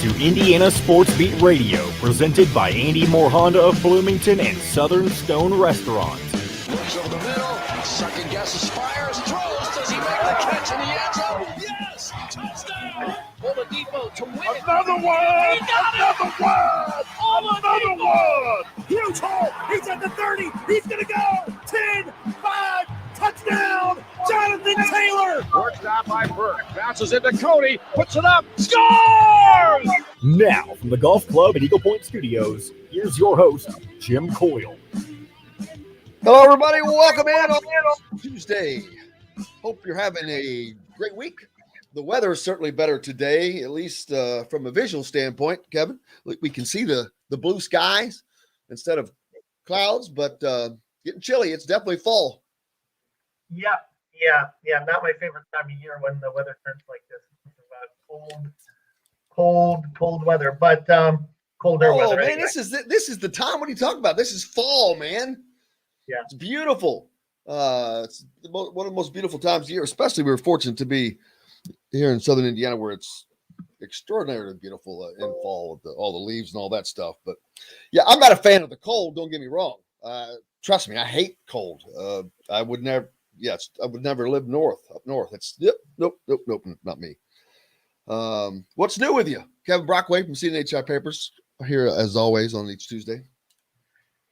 to Indiana Sports Beat Radio, presented by Andy Moore Honda of Bloomington and Southern Stone Restaurant. Looks over the middle, second guesses, fires, throws. Does he make the catch in the end zone? Yes! Touchdown! Oladipo to win it. Another one! Another one! Another one! Huge hole! He's at the 30! He's gonna go! 10, 5, touchdown! Jonathan Taylor! Worked out by Burke. Bounces into Cody. Puts it up. Scores! Now, from the Golf Club at Eagle Point Studios, here's your host, Jim Coyle. Hello, everybody. Welcome in on Tuesday. Hope you're having a great week. The weather is certainly better today, at least from a visual standpoint, Kevin. We can see the blue skies instead of clouds, but getting chilly. It's definitely fall. Yeah. Not my favorite time of year when the weather turns like this. It's about cold weather, but colder weather. Oh, man, anyway. this is the time. What are you talking about? This is fall, man. Yeah. It's beautiful. It's one of the most beautiful times of year, especially we're fortunate to be here in Southern Indiana where it's extraordinarily beautiful in fall with all the leaves and all that stuff. But yeah, I'm not a fan of the cold. Don't get me wrong. Trust me, I hate cold. I would never live up north. It's nope, not me. What's new with you? Kevin Brockway from CNHI Papers here as always on each Tuesday.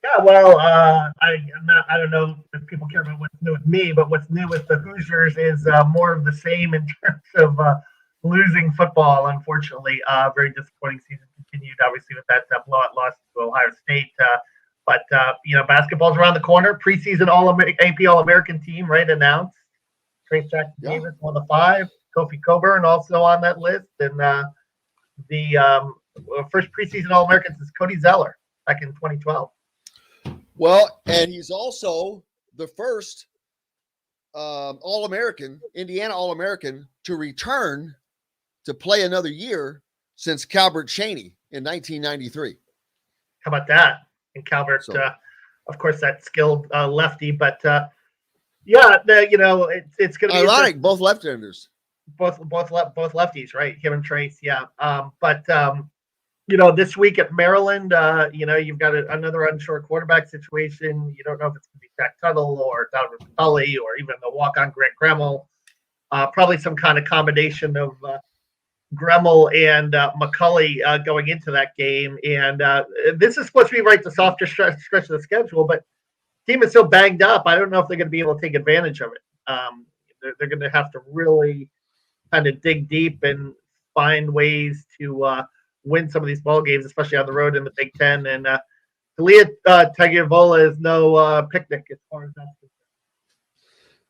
Yeah, well, I don't know if people care about what's new with me, but what's new with the Hoosiers is more of the same in terms of losing football. Unfortunately, very disappointing season continued. Obviously, with that blowout loss to Ohio State. But basketball's around the corner. Preseason AP All-American team, right, announced. Trace Jackson Davis, one of the 5. Kofi Coburn also on that list. And the first preseason All-Americans is Cody Zeller back in 2012. Well, and he's also the first All-American, Indiana All-American, to return to play another year since Calbert Chaney in 1993. How about that? And Calvert, of course, that skilled lefty, but it's going to be ironic. Both left-handers, both lefties, right? Him and Trace, yeah. This week at Maryland, you've got another unsure quarterback situation. You don't know if it's going to be Jack Tuttle or Donovan McCulley or even the walk-on Grant Gremmel. Probably some kind of combination of Gremmel and McCulley going into that game. And this is supposed to be the softer stretch of the schedule, but the team is so banged up, I don't know if they're going to be able to take advantage of it. They're going to have to really kind of dig deep and find ways to win some of these ball games, especially on the road in the Big Ten. And Talia Tagovailoa is no picnic as far as that's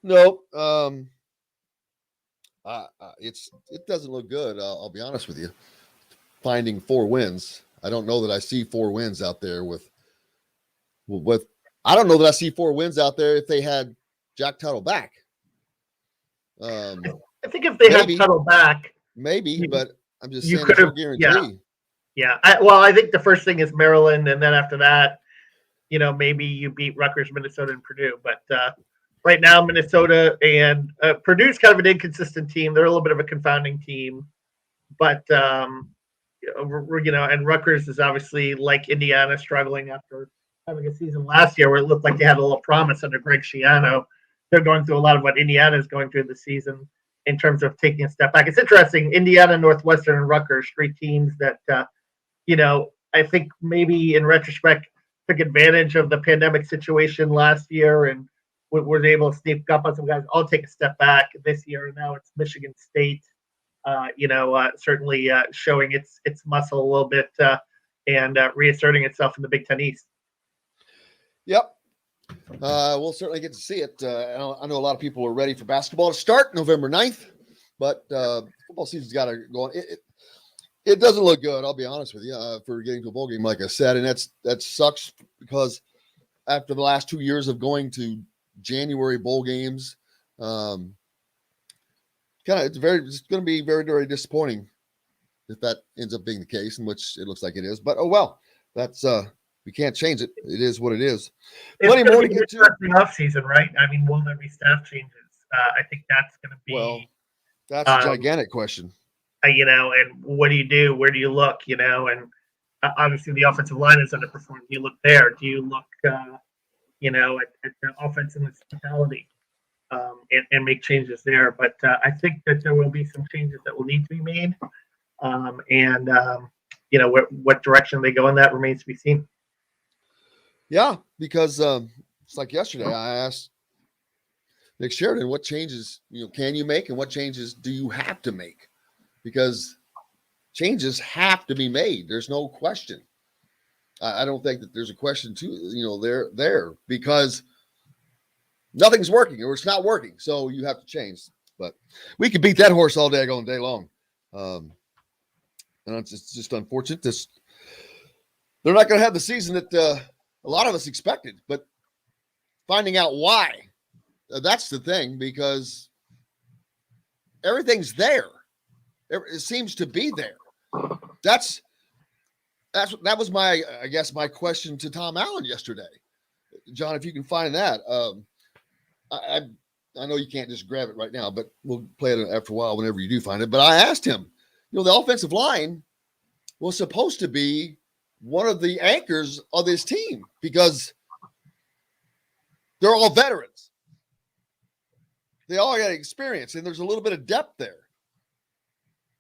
concerned. No, it doesn't look good. I'll be honest with you. Finding 4 wins, I don't know that I see 4 wins out there with. I don't know that I see 4 wins out there if they had Jack Tuttle back. I think if they had Tuttle back, maybe, but I'm just saying there's no guarantee. Yeah. I think the first thing is Maryland, and then after that, maybe you beat Rutgers, Minnesota, and Purdue. But right now, Minnesota and Purdue's kind of an inconsistent team. They're a little bit of a confounding team, but and Rutgers is obviously like Indiana, struggling after having a season last year where it looked like they had a little promise under Greg Schiano. They're going through a lot of what Indiana is going through this season in terms of taking a step back. It's interesting. Indiana, Northwestern, and Rutgers, 3 teams that I think maybe in retrospect took advantage of the pandemic situation last year and were able to sneak up on some guys. I'll take a step back this year. Now it's Michigan State, certainly showing its muscle a little bit and reasserting itself in the Big Ten East. Yep. We'll certainly get to see it. I know a lot of people are ready for basketball to start November 9th, but football season's got to go on. It doesn't look good, I'll be honest with you, for getting to a bowl game, like I said, and that sucks because after the last 2 years of going to January bowl games, it's going to be very, very disappointing if that ends up being the case, in which it looks like it is. But oh well, that's we can't change it. It is what it is. Plenty more to get to. Off season, right? I mean, will there be staff changes? I think that's going to be. Well, that's a gigantic question. and what do you do? Where do you look? And obviously the offensive line is underperformed. Do you look there? Do you look, at the offense in its totality, and make changes there? But I think that there will be some changes that will need to be made, what direction they go in that remains to be seen. Yeah, because it's like yesterday I asked Nick Sheridan, what changes can you make and what changes do you have to make? Because changes have to be made. There's no question. I don't think that there's a question to there because nothing's working or it's not working. So you have to change. But we could beat that horse all day long. And it's just unfortunate. They're not going to have the season that a lot of us expected, but finding out why, that's the thing, because everything's there. It seems to be there. That was my question to Tom Allen yesterday. John, if you can find that, I know you can't just grab it right now, but we'll play it after a while whenever you do find it. But I asked him, the offensive line was supposed to be one of the anchors of this team because they're all veterans. They all got experience, and there's a little bit of depth there.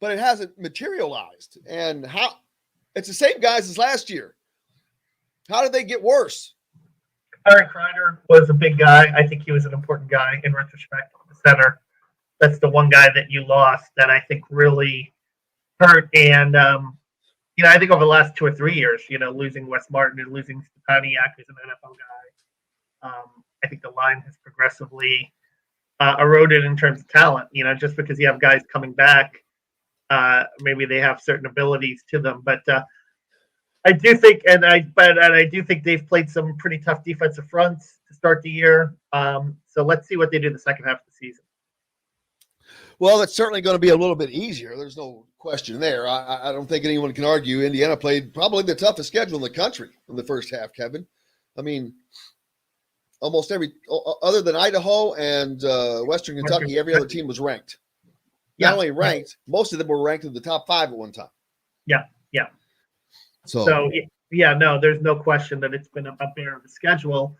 But it hasn't materialized. And it's the same guys as last year. How did they get worse? Eric Kreider was a big guy. I think he was an important guy in retrospect. The center. That's the one guy that you lost that I think really hurt. And, I think over the last 2 or 3 years, losing Wes Martin and losing Stepaniak, who's an NFL guy, I think the line has progressively eroded in terms of talent. Just because you have guys coming back, maybe they have certain abilities to them. But I do think, I do think they've played some pretty tough defensive fronts to start the year. So let's see what they do the second half of the season. Well, it's certainly going to be a little bit easier. There's no question there. I don't think anyone can argue. Indiana played probably the toughest schedule in the country in the first half, Kevin. I mean, almost every other than Idaho and Western Kentucky, every other team was ranked. Not only ranked, most of them were ranked in the top 5 at one time. Yeah. So there's no question that it's been a bear of a schedule.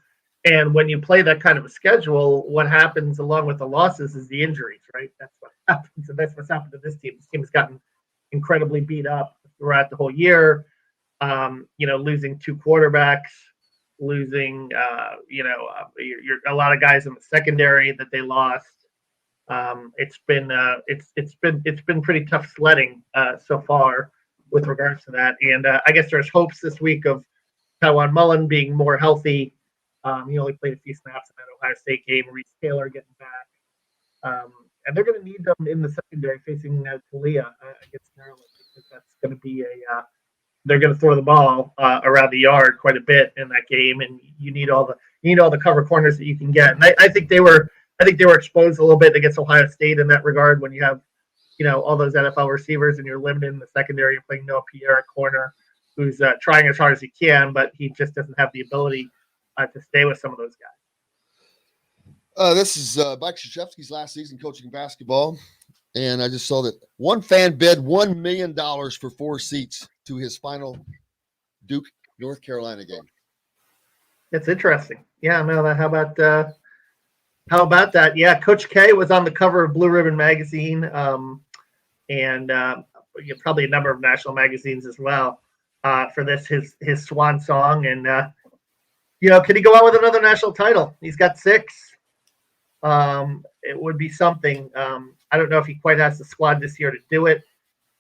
And when you play that kind of a schedule, what happens along with the losses is the injuries, right? That's what happens. And that's what's happened to this team. This team has gotten incredibly beat up throughout the whole year. Losing 2 quarterbacks, losing, a lot of guys in the secondary that they lost. It's been pretty tough sledding so far with regards to that. And I guess there's hopes this week of Tywan Mullen being more healthy. He only played a few snaps in that Ohio State game. Reese Taylor getting back. And they're going to need them in the secondary facing Talia against Maryland because that's going to be they're going to throw the ball around the yard quite a bit in that game, and you need all the cover corners that you can get. And I think they were exposed a little bit against Ohio State in that regard when you have all those NFL receivers and you're limited in the secondary. You're playing Noah Pierre at corner, who's trying as hard as he can, but he just doesn't have the ability to stay with some of those guys. This is Mike Krzyzewski's last season coaching basketball, and I just saw that one fan bid $1 million for 4 seats to his final Duke, North Carolina game. It's interesting. Yeah, no. How about that? Yeah, Coach K was on the cover of Blue Ribbon magazine, and probably a number of national magazines as well for this his swan song. And can he go out with another national title? He's got 6. It would be something. I don't know if he quite has the squad this year to do it.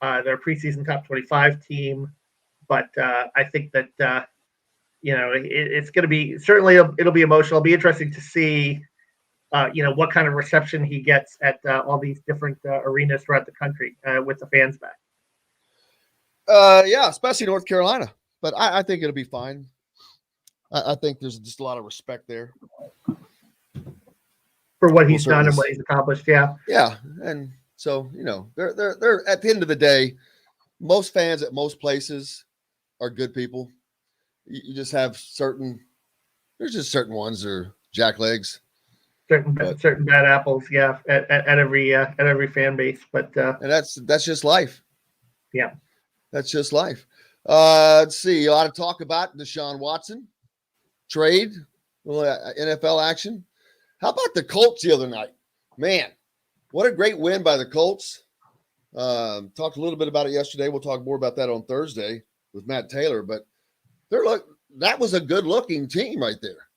They're a preseason top 25 team, but I think that it's going to be certainly it'll be emotional. It'll be interesting to see what kind of reception he gets at all these different arenas throughout the country with the fans back. Yeah, especially North Carolina, but I think it'll be fine. I think there's just a lot of respect there for what he's done and what he's accomplished. Yeah. Yeah. And so, they're at the end of the day, most fans at most places are good people. You just have certain ones that are jacklegs. certain bad apples, yeah, at every fan base. But and that's just life. Yeah, that's just life. Let's see. You ought to talk about Deshaun Watson trade, NFL action. How about the Colts the other night? Man, what a great win by the Colts. Talked a little bit about it yesterday. We'll talk more about that on Thursday with Matt Taylor. But that was a good-looking team right there.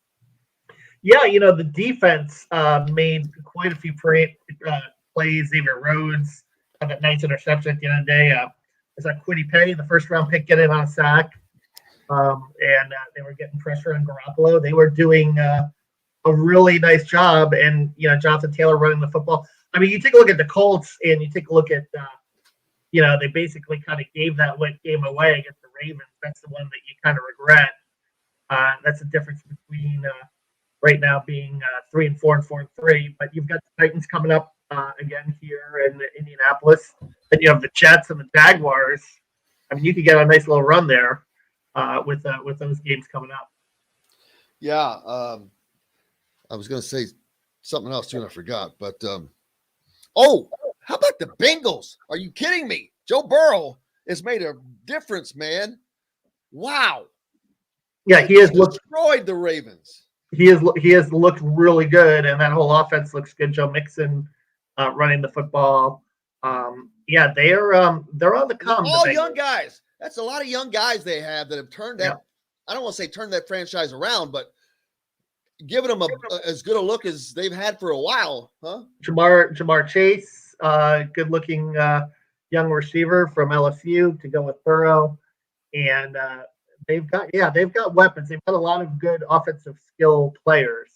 Yeah, the defense made quite a few plays. Xavier Rhodes had that nice interception at the end of the day. Is that Kwity Paye, the first-round pick, getting on a sack? And they were getting pressure on Garoppolo. They were doing a really nice job, and Jonathan Taylor running the football. I mean, you take a look at the Colts, and you take a look at they basically kind of gave that game away against the Ravens. That's the one that you kind of regret. That's the difference between right now being 3-4 and 4-3. But you've got the Titans coming up again here in Indianapolis, and you have the Jets and the Jaguars. I mean, you could get a nice little run there with those games coming up. Yeah, I was going to say something else too, and I forgot. But how about the Bengals? Are you kidding me? Joe Burrow has made a difference, man. Wow. Yeah, he has destroyed the Ravens. He has looked really good, and that whole offense looks good. Joe Mixon running the football. Yeah, they're on the come. All young guys. That's a lot of young guys they have that have turned that. Yeah. I don't want to say turn that franchise around, but giving them as good a look as they've had for a while, huh? Jamar Chase, good-looking young receiver from LSU to go with Burrow, and they've got weapons. They've got a lot of good offensive skill players,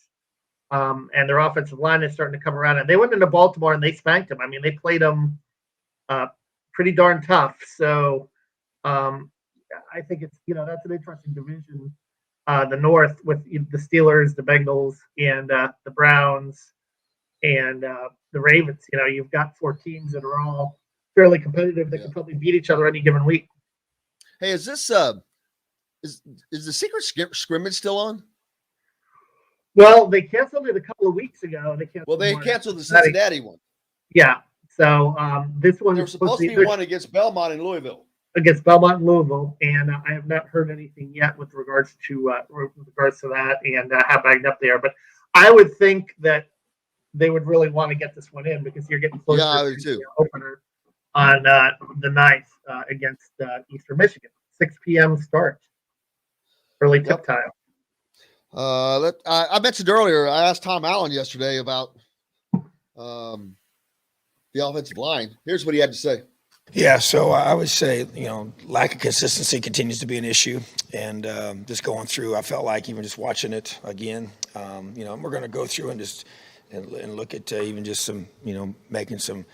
and their offensive line is starting to come around. And they went into Baltimore and they spanked them. I mean, they played them pretty darn tough. So I think it's that's an interesting division. The North with the Steelers, the Bengals, and the Browns, and the Ravens. You've got 4 teams that are all fairly competitive that can probably beat each other any given week. Hey, is this is the secret scrimmage still on? Well, they canceled it a couple of weeks ago. They canceled the Cincinnati one. Yeah. So this one was supposed to be one against Belmont and Louisville. Against Belmont and Louisville, and I have not heard anything yet with regards to that, and how bagged up they are. But I would think that they would really want to get this one in because you're getting closer to the opener on the 9th against Eastern Michigan. 6 p.m. start. Early tip time. I mentioned earlier, I asked Tom Allen yesterday about the offensive line. Here's what he had to say. Yeah, so I would say, lack of consistency continues to be an issue. And just going through, I felt like even just watching it again, we're going to go through and look at even just some, making some,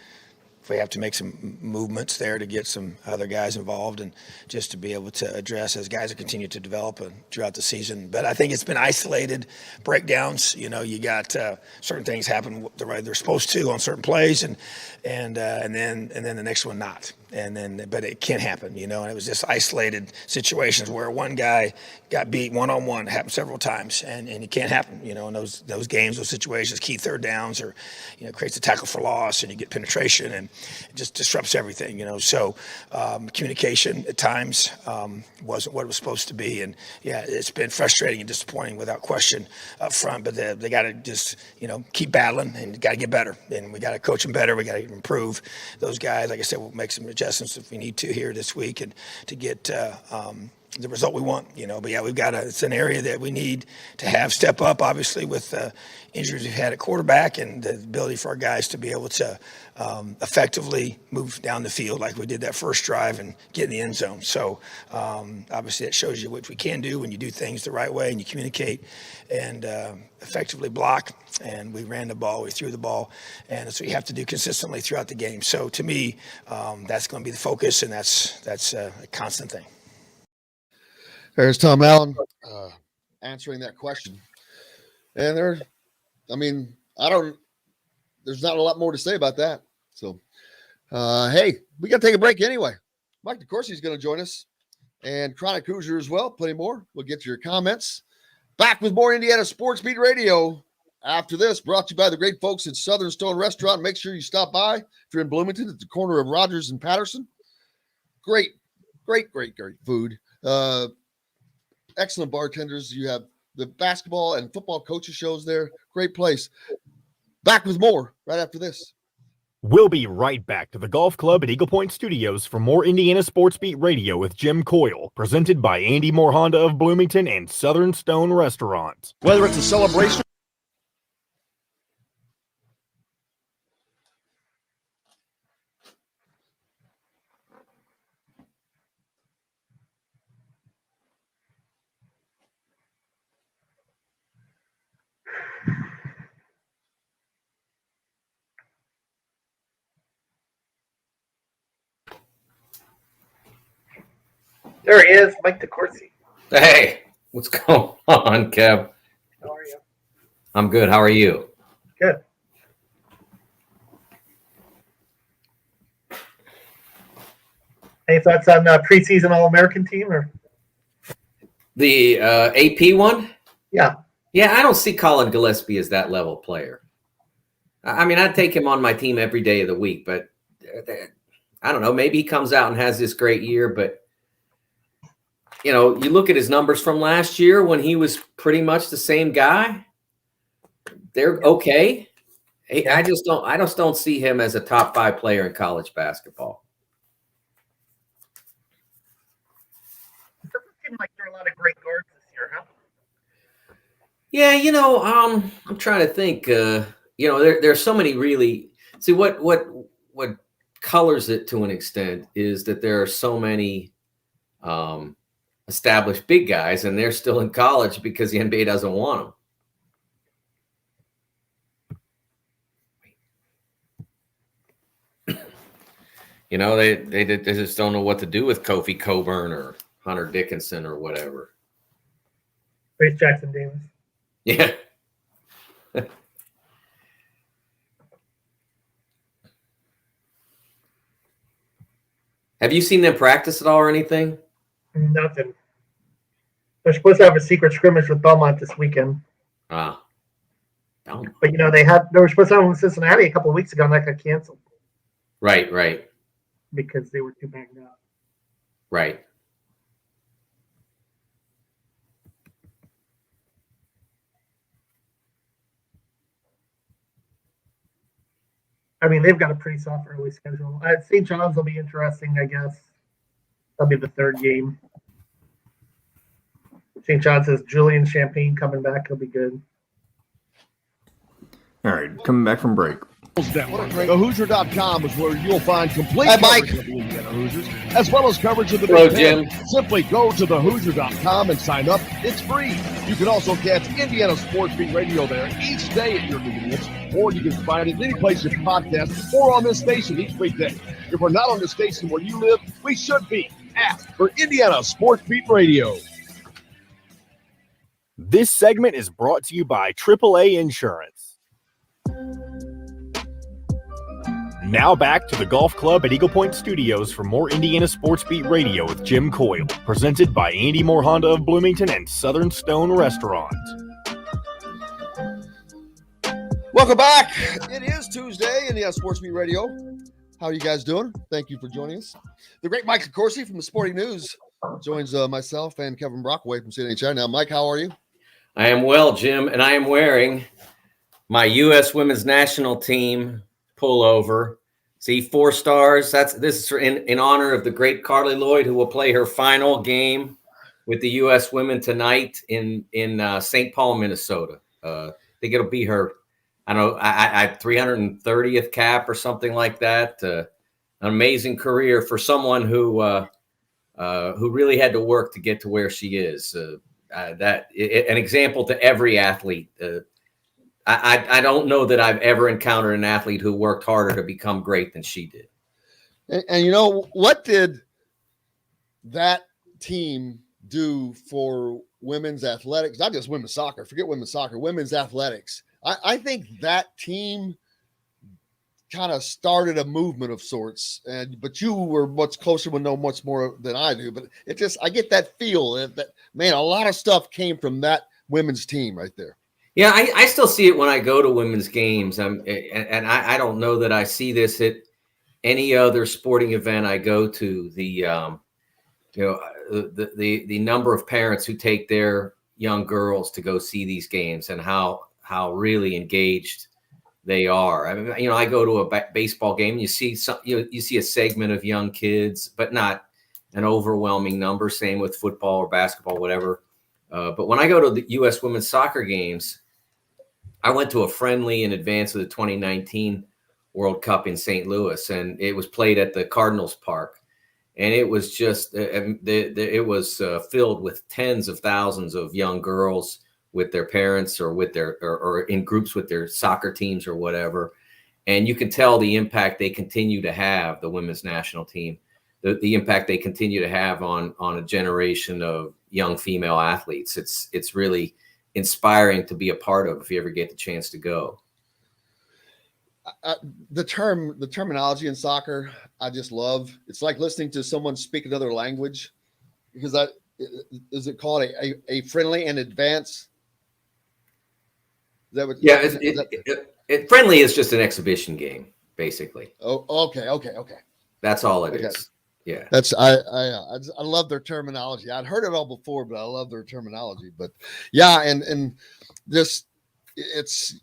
if we have to make some movements there to get some other guys involved and just to be able to address as guys continue to develop throughout the season. But I think it's been isolated breakdowns. You got certain things happen the way they're supposed to on certain plays, and then the next one not. But it can happen, and it was just isolated situations where one guy got beat one-on-one. It happened several times, and it can't happen, in those games, those situations, key third downs, or, creates a tackle for loss, and you get penetration, and it just disrupts everything, So communication at times wasn't what it was supposed to be, and yeah, it's been frustrating and disappointing without question up front, but they got to just, keep battling and got to get better, and we got to coach them better. We got to improve those guys. Like I said, we'll make some adjustments if we need to here this week and to get the result we want, But yeah, it's an area that we need to have step up, obviously, with injuries we've had at quarterback and the ability for our guys to be able to effectively move down the field like we did that first drive and get in the end zone. So obviously that shows you what we can do when you do things the right way and you communicate and effectively block. And we ran the ball, we threw the ball, and that's what you have to do consistently throughout the game. So to me, that's going to be the focus, and that's a constant thing. There's Tom Allen answering that question. And there's not a lot more to say about that. So, hey, we got to take a break anyway. Mike DeCourcy is going to join us, and Chronic Hoosier as well. Plenty more. We'll get to your comments. Back with more Indiana Sports Beat Radio after this. Brought to you by the great folks at Southern Stone Restaurant. Make sure you stop by if you're in Bloomington at the corner of Rogers and Patterson. Great food. Excellent bartenders. You have the basketball and football coaches shows there. Great place. Back with more right after this. We'll be right back to the Golf Club at Eagle Point Studios for more Indiana Sports Beat Radio with Jim Coyle, presented by Andy Moore Honda of Bloomington and Southern Stone Restaurant. Whether it's a celebration, There he is, Mike DeCourcy. Hey, what's going on, Kev? How are you? I'm good. How are you? Good. Any thoughts on preseason All-American team? Or The AP one? yeah, I don't see Colin Gillespie as that level player. I mean, I'd take him on my team every day of the week, but I don't know. Maybe he comes out and has this great year, but you look at his numbers from last year when he was pretty much the same guy. They're okay. I just don't see him as a top 5 player in college basketball. it doesn't seem like there are a lot of great guards this year, huh? Yeah, I'm trying to think. There's so many really. See what colors it to an extent is that there are so many established big guys, and they're still in college because the NBA doesn't want them. They just don't know what to do with Kofi Coburn or Hunter Dickinson or whatever. Grace Jackson Davis. Yeah. Have you seen them practice at all or anything? Nothing. They're supposed to have a secret scrimmage with Belmont this weekend. Belmont. But they were supposed to have one in Cincinnati a couple of weeks ago, and that got canceled. Right. Because they were too banged up. Right. I mean, they've got a pretty soft early schedule. St. John's will be interesting, I guess. That'll be the third game. St. John's has Julian Champagne coming back. He'll be good. All right, coming back from break. TheHoosier.com is where you'll find complete Hey, Mike. coverage of the Indiana Hoosiers, as well as coverage of the Hello, Big Ten. Jim. Simply go to TheHoosier.com and sign up. It's free. You can also catch Indiana Sports Beat Radio there each day at your convenience, or you can find it any place you podcast or on this station each weekday. If we're not on the station where you live, we should be. Ask for Indiana Sports Beat Radio. This segment is brought to you by AAA Insurance. Now back to the Golf Club at Eagle Point Studios for more Indiana Sports Beat Radio with Jim Coyle, presented by Andy Moore Honda of Bloomington and Southern Stone Restaurant. Welcome back. It is Tuesday, Indiana Sports Beat Radio. How are you guys doing? Thank you for joining us. The great Mike DeCourcy from the Sporting News joins myself and Kevin Brockway from CNHI. Now, Mike, how are you? I am well, Jim, and I am wearing my U.S. Women's National Team pullover. See, 4 stars. This is in honor of the great Carly Lloyd, who will play her final game with the U.S. women tonight in St. Paul, Minnesota. I think it'll be her, I don't know, I 330th cap or something like that. An amazing career for someone who really had to work to get to where she is. An example to every athlete. I don't know that I've ever encountered an athlete who worked harder to become great than she did. And what did that team do for women's athletics? Not just women's soccer. Forget women's soccer. Women's athletics. I think that team kind of started a movement of sorts. But you were much closer, would know much more than I do. But I get that feel that man, a lot of stuff came from that women's team right there. Yeah, I still see it when I go to women's games. And I don't know that I see this at any other sporting event I go to. The number of parents who take their young girls to go see these games and how really engaged they are. I mean, I go to a baseball game and you see you see a segment of young kids, but not an overwhelming number. Same with football or basketball, whatever. But when I go to the U.S. women's soccer games, I went to a friendly in advance of the 2019 World Cup in St. Louis, and it was played at the Cardinals Park. And it was just, it was filled with tens of thousands of young girls with their parents or with or in groups with their soccer teams or whatever. And you can tell the impact they continue to have, the women's national team, the impact they continue to have on a generation of young female athletes. It's really inspiring to be a part of if you ever get the chance to go. The terminology in soccer, I just love. It's like listening to someone speak another language, because is it called a friendly in advance? Is that what? Yeah, friendly is just an exhibition game, basically. Oh, okay. That's all it is. Yeah, that's I love their terminology. I'd heard it all before, but I love their terminology. But yeah, and this it's.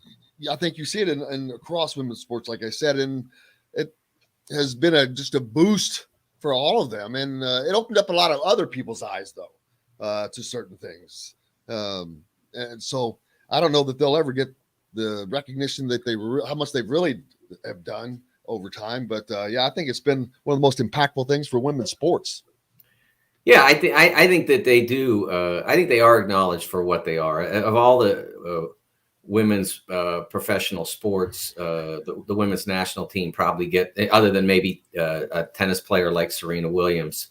I think you see it in across women's sports, like I said, and it has been just a boost for all of them, and it opened up a lot of other people's eyes, though, to certain things. And so I don't know that they'll ever get the recognition that how much they've really have done over time, but yeah, I think it's been one of the most impactful things for women's sports. Yeah, I think that they do. I think they are acknowledged for what they are. Of all the women's professional sports, the women's national team probably get, other than maybe a tennis player like Serena Williams,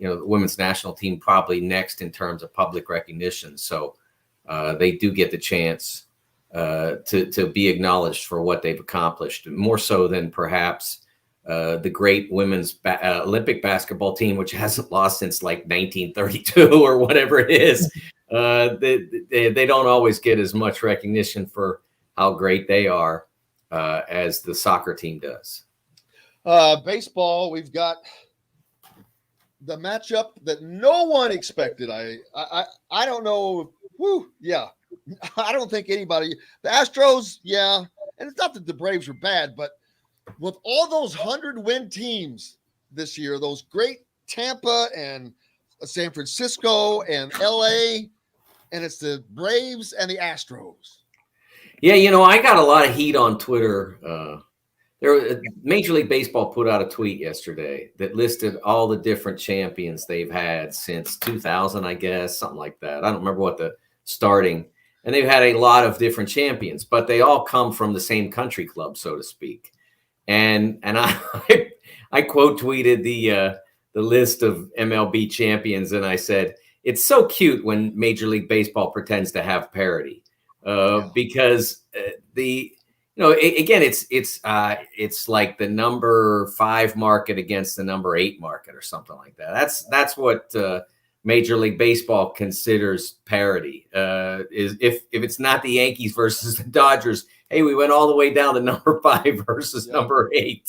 the women's national team probably next in terms of public recognition. So they do get the chance to be acknowledged for what they've accomplished, more so than perhaps the great women's Olympic basketball team, which hasn't lost since like 1932 or whatever it is. They don't always get as much recognition for how great they are as the soccer team does. Baseball, we've got the matchup that no one expected. I don't know. Yeah. I don't think anybody. The Astros, yeah. And it's not that the Braves are bad, but with all those 100-win teams this year, those great Tampa and San Francisco and LA, and it's the Braves and the Astros. Yeah, I got a lot of heat on Twitter. Major League Baseball put out a tweet yesterday that listed all the different champions they've had since 2000, I guess, something like that. I don't remember what the starting. And they've had a lot of different champions, but they all come from the same country club, so to speak. And I quote tweeted the list of MLB champions, and I said, it's so cute when Major League Baseball pretends to have parity, because again, it's like the number 5 market against the number 8 market or something like that. That's what Major League Baseball considers parity. Is if it's not the Yankees versus the Dodgers, hey, we went all the way down to number 5 versus number 8.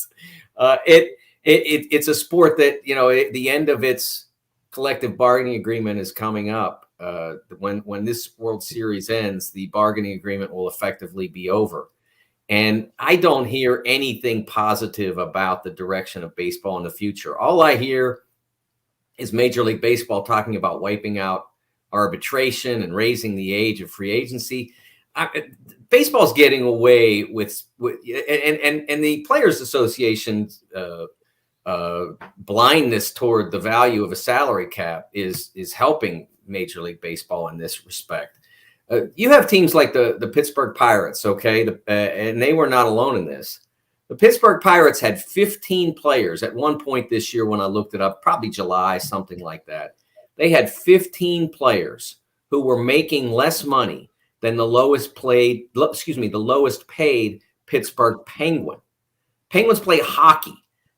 It's a sport that the end of its collective bargaining agreement is coming up. When this World Series ends, the bargaining agreement will effectively be over. And I don't hear anything positive about the direction of baseball in the future. All I hear is Major League Baseball talking about wiping out arbitration and raising the age of free agency. Baseball's getting away with and the Players Association's blindness toward the value of a salary cap is helping Major League Baseball in this respect. You have teams like the Pittsburgh Pirates, okay, and they were not alone in this. The Pittsburgh Pirates had 15 players at one point this year when I looked it up, probably July, something like that. They had 15 players who were making less money than the lowest paid Pittsburgh Penguin. Penguins play hockey.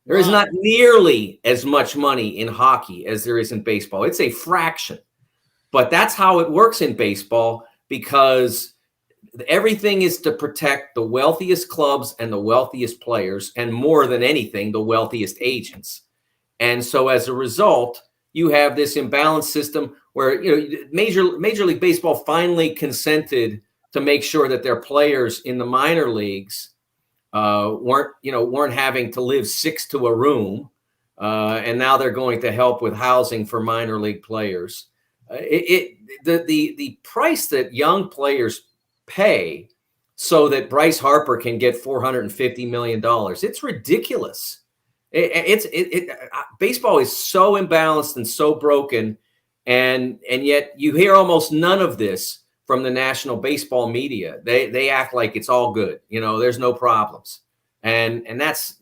There is not nearly as much money in hockey as there is in baseball. It's a fraction. But that's how it works in baseball, because everything is to protect the wealthiest clubs and the wealthiest players, and more than anything, the wealthiest agents. And so as a result, you have this imbalanced system where, Major League Baseball finally consented to make sure that their players in the minor leagues weren't having to live 6 to a room. And now they're going to help with housing for minor league players. The price that young players pay so that Bryce Harper can get $450 million, it's ridiculous. Baseball is so imbalanced and so broken, and yet you hear almost none of this from the national baseball media. They act like it's all good. There's no problems, and that's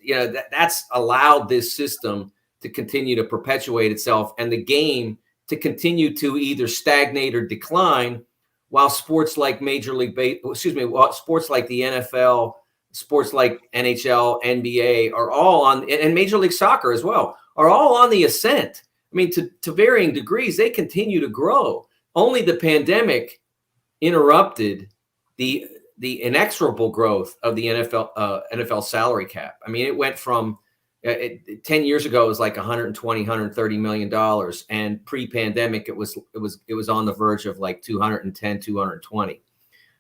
that's allowed this system to continue to perpetuate itself, and the game to continue to either stagnate or decline, while sports like sports like the NFL, sports like NHL, NBA are all on, and Major League Soccer as well, are all on the ascent. I mean, to varying degrees, they continue to grow. Only the pandemic interrupted the inexorable growth of the NFL salary cap. I mean, it went from 10 years ago, it was like $130 million. And pre-pandemic, it was on the verge of like 210, 220.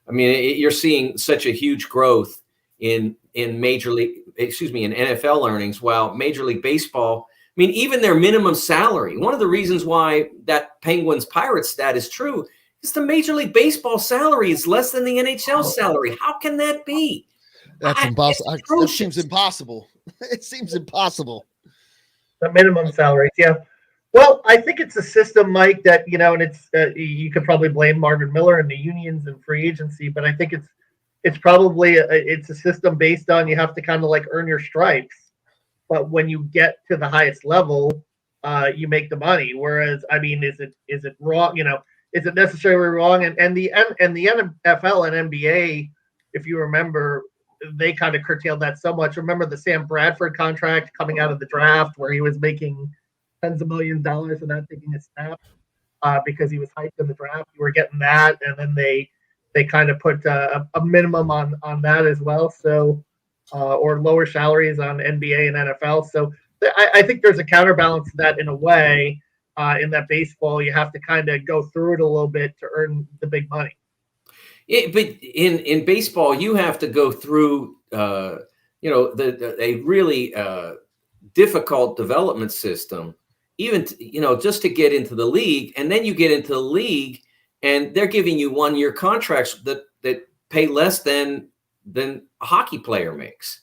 I mean, you're seeing such a huge growth in NFL earnings, while Major League Baseball, I mean, even their minimum salary, one of the reasons why that Penguins Pirates stat is true is the Major League Baseball salary is less than the NHL salary. How can that be? That's impossible. That seems impossible. It seems impossible. The minimum salaries, yeah. Well, I think it's a system, Mike, that, and it's you could probably blame Marvin Miller and the unions and free agency, but I think it's probably it's a system based on you have to kind of like earn your stripes, but when you get to the highest level, you make the money. Whereas, I mean, is it wrong? Is it necessarily wrong? And the NFL and NBA, if you remember, they kind of curtailed that so much. Remember the Sam Bradford contract coming out of the draft where he was making tens of millions of dollars without taking a snap because he was hyped in the draft. You were getting that, and then they kind of put a minimum on that as well. So or lower salaries on NBA and NFL. So I think there's a counterbalance to that in a way. In that baseball, you have to kind of go through it a little bit to earn the big money. But in baseball, you have to go through, a really difficult development system, even just to get into the league. And then you get into the league, and they're giving you 1-year contracts that pay less than a hockey player makes.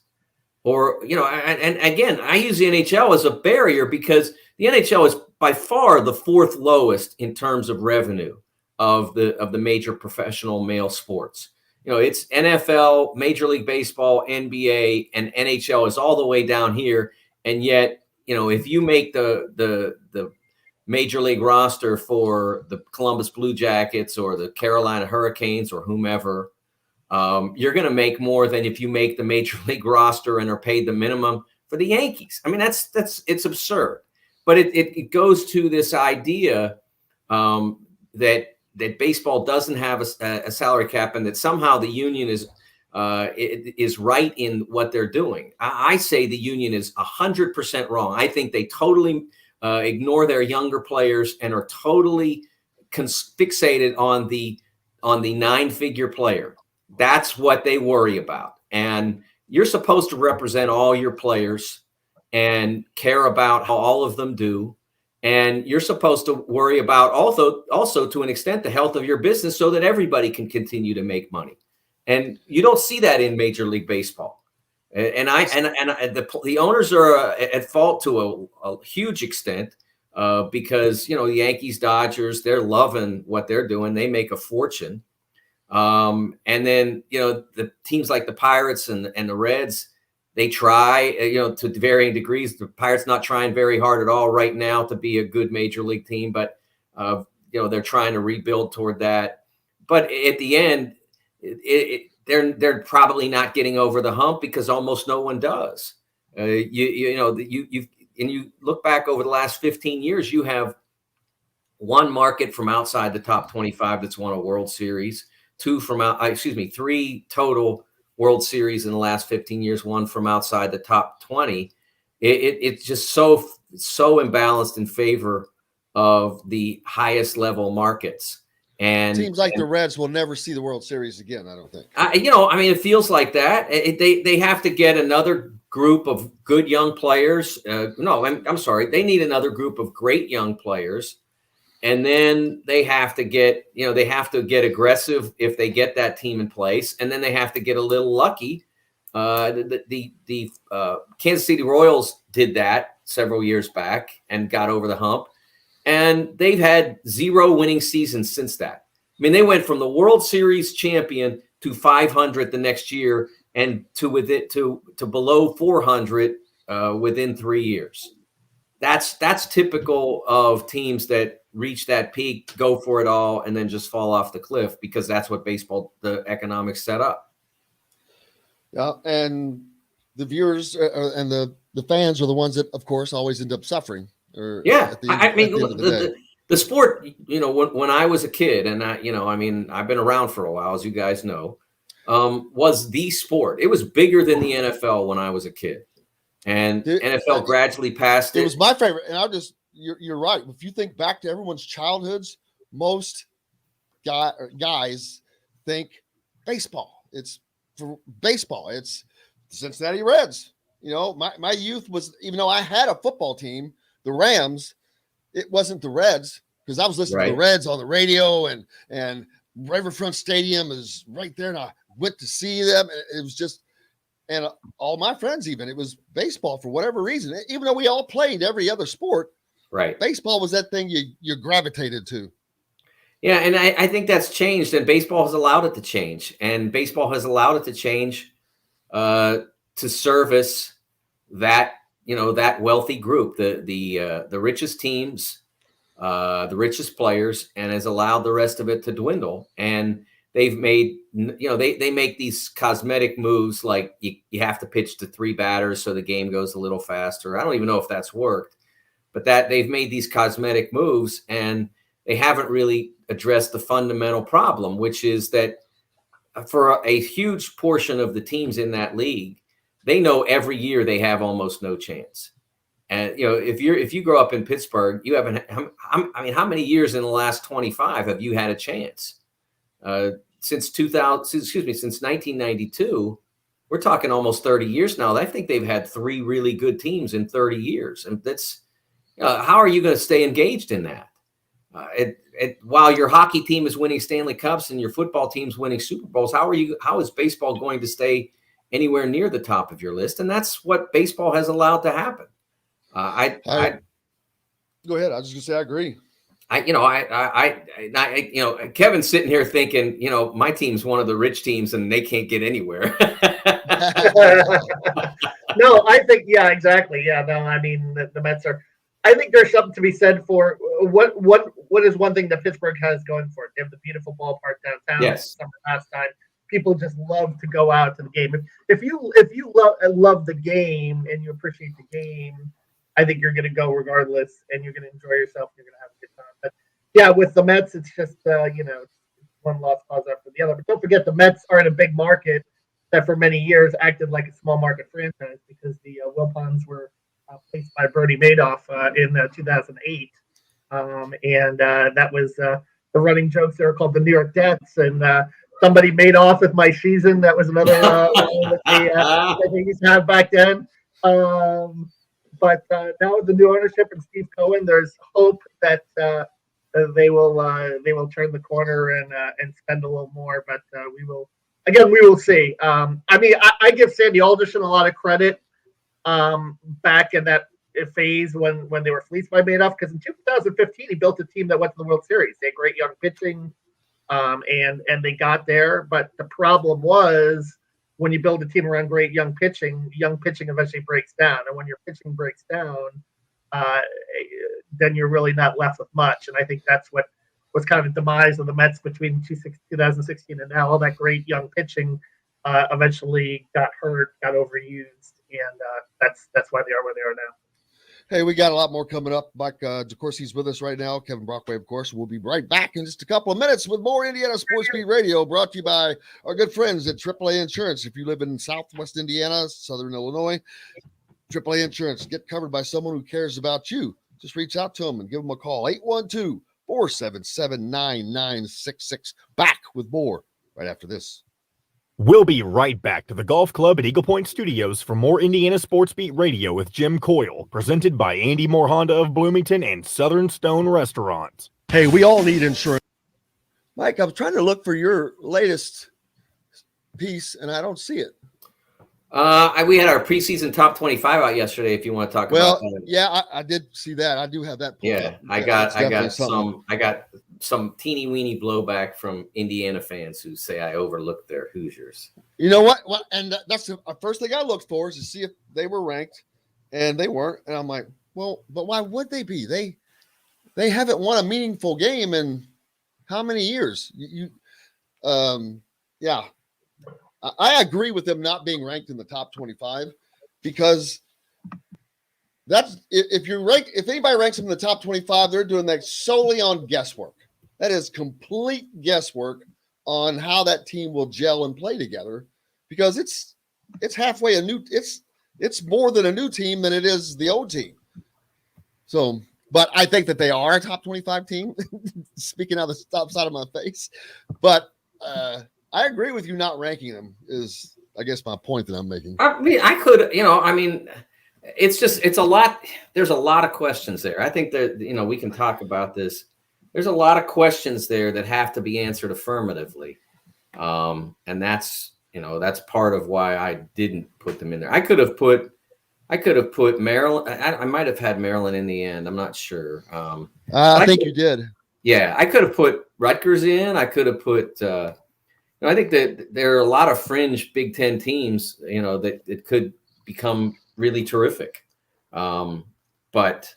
Or and again, I use the NHL as a barrier because the NHL is by far the 4th lowest in terms of revenue of the major professional male sports. It's NFL, Major League Baseball, NBA, and NHL is all the way down here. And yet, if you make the Major League roster for the Columbus Blue Jackets or the Carolina Hurricanes or whomever, you're going to make more than if you make the Major League roster and are paid the minimum for the Yankees. I mean, it's absurd. But it goes to this idea that baseball doesn't have a salary cap, and that somehow the union is right in what they're doing. I say the union is 100% wrong. I think they totally ignore their younger players and are totally fixated on the 9-figure player. That's what they worry about. And you're supposed to represent all your players and care about how all of them do. And you're supposed to worry about also to an extent the health of your business so that everybody can continue to make money. And you don't see that in Major League Baseball. And the owners are at fault to a huge extent because the Yankees, Dodgers, they're loving what they're doing. They make a fortune. And then the teams like the Pirates and the Reds, they try, to varying degrees. The Pirates not trying very hard at all right now to be a good major league team, but they're trying to rebuild toward that. But at the end, they're probably not getting over the hump because almost no one does. You look back over the last 15 years, you have one market from outside the top 25 that's won a World Series. three total World Series in the last 15 years, one from outside the top 20. It's just so imbalanced in favor of the highest level markets. And seems like the Reds will never see the World Series again. I don't think. It feels like that. They have to get another group of good young players. I'm sorry. They need another group of great young players, and then they have to get aggressive if they get that team in place, and then they have to get a little lucky. The Kansas City Royals did that several years back and got over the hump. And they've had 0 winning seasons since that. I mean, they went from the World Series champion to 500 the next year and to below 400 within 3 years. That's typical of teams that reach that peak, go for it all, and then just fall off the cliff, because that's what baseball, the economics set up. Yeah, and the viewers and the fans are the ones that, of course, always end up suffering. The sport, when I was a kid, and I've been around for a while, as you guys know, was the sport. It was bigger than the NFL when I was a kid, and NFL gradually passed it. It was my favorite, and you're right. If you think back to everyone's childhoods, most guys think baseball. It's for baseball. It's the Cincinnati Reds. My youth was, even though I had a football team, the Rams, it wasn't the Reds, because I was listening to the Reds on the radio, and Riverfront Stadium is right there, and I went to see them. It was just, and all my friends, even, it was baseball for whatever reason. Even though we all played every other sport, baseball was that thing you gravitated to. Yeah, and I think that's changed, and baseball has allowed it to change, and baseball has allowed it to change to service that that wealthy group, the richest teams, the richest players, and has allowed the rest of it to dwindle. And they've made they make these cosmetic moves, like you have to pitch to 3 batters so the game goes a little faster. I don't even know if that's worked, but that they've made these cosmetic moves, and they haven't really addressed the fundamental problem, which is that for a huge portion of the teams in that league, they know every year they have almost no chance. And if you grow up in Pittsburgh, you haven't. How many years in the last 25 have you had a chance? Since 1992, we're talking almost 30 years now. I think they've had 3 really good teams in 30 years, and that's how are you going to stay engaged in that? While your hockey team is winning Stanley Cups and your football team's winning Super Bowls, how is baseball going to stay anywhere near the top of your list? And that's what baseball has allowed to happen. Go ahead. I was just gonna say I agree. Kevin's sitting here thinking, my team's one of the rich teams and they can't get anywhere. No, I think, yeah, exactly. Yeah, no, I mean, the Mets are, I think there's something to be said for what is one thing that Pittsburgh has going for it. They have the beautiful ballpark downtown. Yes. Summer pastime. People just love to go out to the game. If you love the game and you appreciate the game, I think you're going to go regardless, and you're going to enjoy yourself. You're going to have a good time. But yeah, with the Mets, it's just one loss cause after the other. But don't forget, the Mets are in a big market that for many years acted like a small market franchise, because the Wilpons were placed by Bernie Madoff in 2008, and that was the running jokes. They were called the New York Jets, and somebody made off with my season. That was another that they used to have back then. But now with the new ownership and Steve Cohen, there's hope that they will turn the corner and spend a little more. But we will see. I give Sandy Alderson a lot of credit back in that phase when they were fleeced by Madoff, because in 2015 he built a team that went to the World Series. They had great young pitching, and they got there. But the problem was, when you build a team around great young pitching eventually breaks down. And when your pitching breaks down, then you're really not left with much. And I think that's what was kind of the demise of the Mets between 2016 and now. All that great young pitching eventually got hurt, got overused, and that's why they are where they are now. Hey, we got a lot more coming up. Mike DeCourcy's with us right now. Kevin Brockway, of course. We'll be right back in just a couple of minutes with more Indiana Sports Beat Radio, brought to you by our good friends at AAA Insurance. If you live in Southwest Indiana, Southern Illinois, AAA Insurance, get covered by someone who cares about you. Just reach out to them and give them a call. 812-477-9966. Back with more right after this. We'll be right back to the golf club at Eagle Point Studios for more Indiana Sports Beat Radio with Jim Coyle, presented by Andy Moore Honda of Bloomington and Southern Stone Restaurant. Hey, we all need insurance. Mike, I was trying to look for your latest piece, and I don't see it. We had our preseason top 25 out yesterday. If you want to talk about that. Yeah, I did see that. I do have that. Yeah, I got some teeny weeny blowback from Indiana fans who say I overlooked their Hoosiers. You know what? Well, and that's the first thing I looked for is to see if they were ranked, and they weren't. And I'm like, well, but why would they be? They haven't won a meaningful game in how many years? Yeah. I agree with them not being ranked in the top 25 because that's if anybody ranks them in the top 25, they're doing that solely on guesswork. That is complete guesswork on how that team will gel and play together because it's halfway it's more than a new team than it is the old team. So, but I think that they are a top 25 team, speaking out of the top side of my face. But I agree with you not ranking them is, I guess, my point that I'm making. I mean, it's a lot. There's a lot of questions there. I think that, we can talk about this. There's a lot of questions there that have to be answered affirmatively. And that's part of why I didn't put them in there. I could have put Maryland. I might have had Maryland in the end. I'm not sure. I think you did. Yeah. I could have put Rutgers in. I could have put, I think that there are a lot of fringe Big Ten teams, that it could become really terrific. But,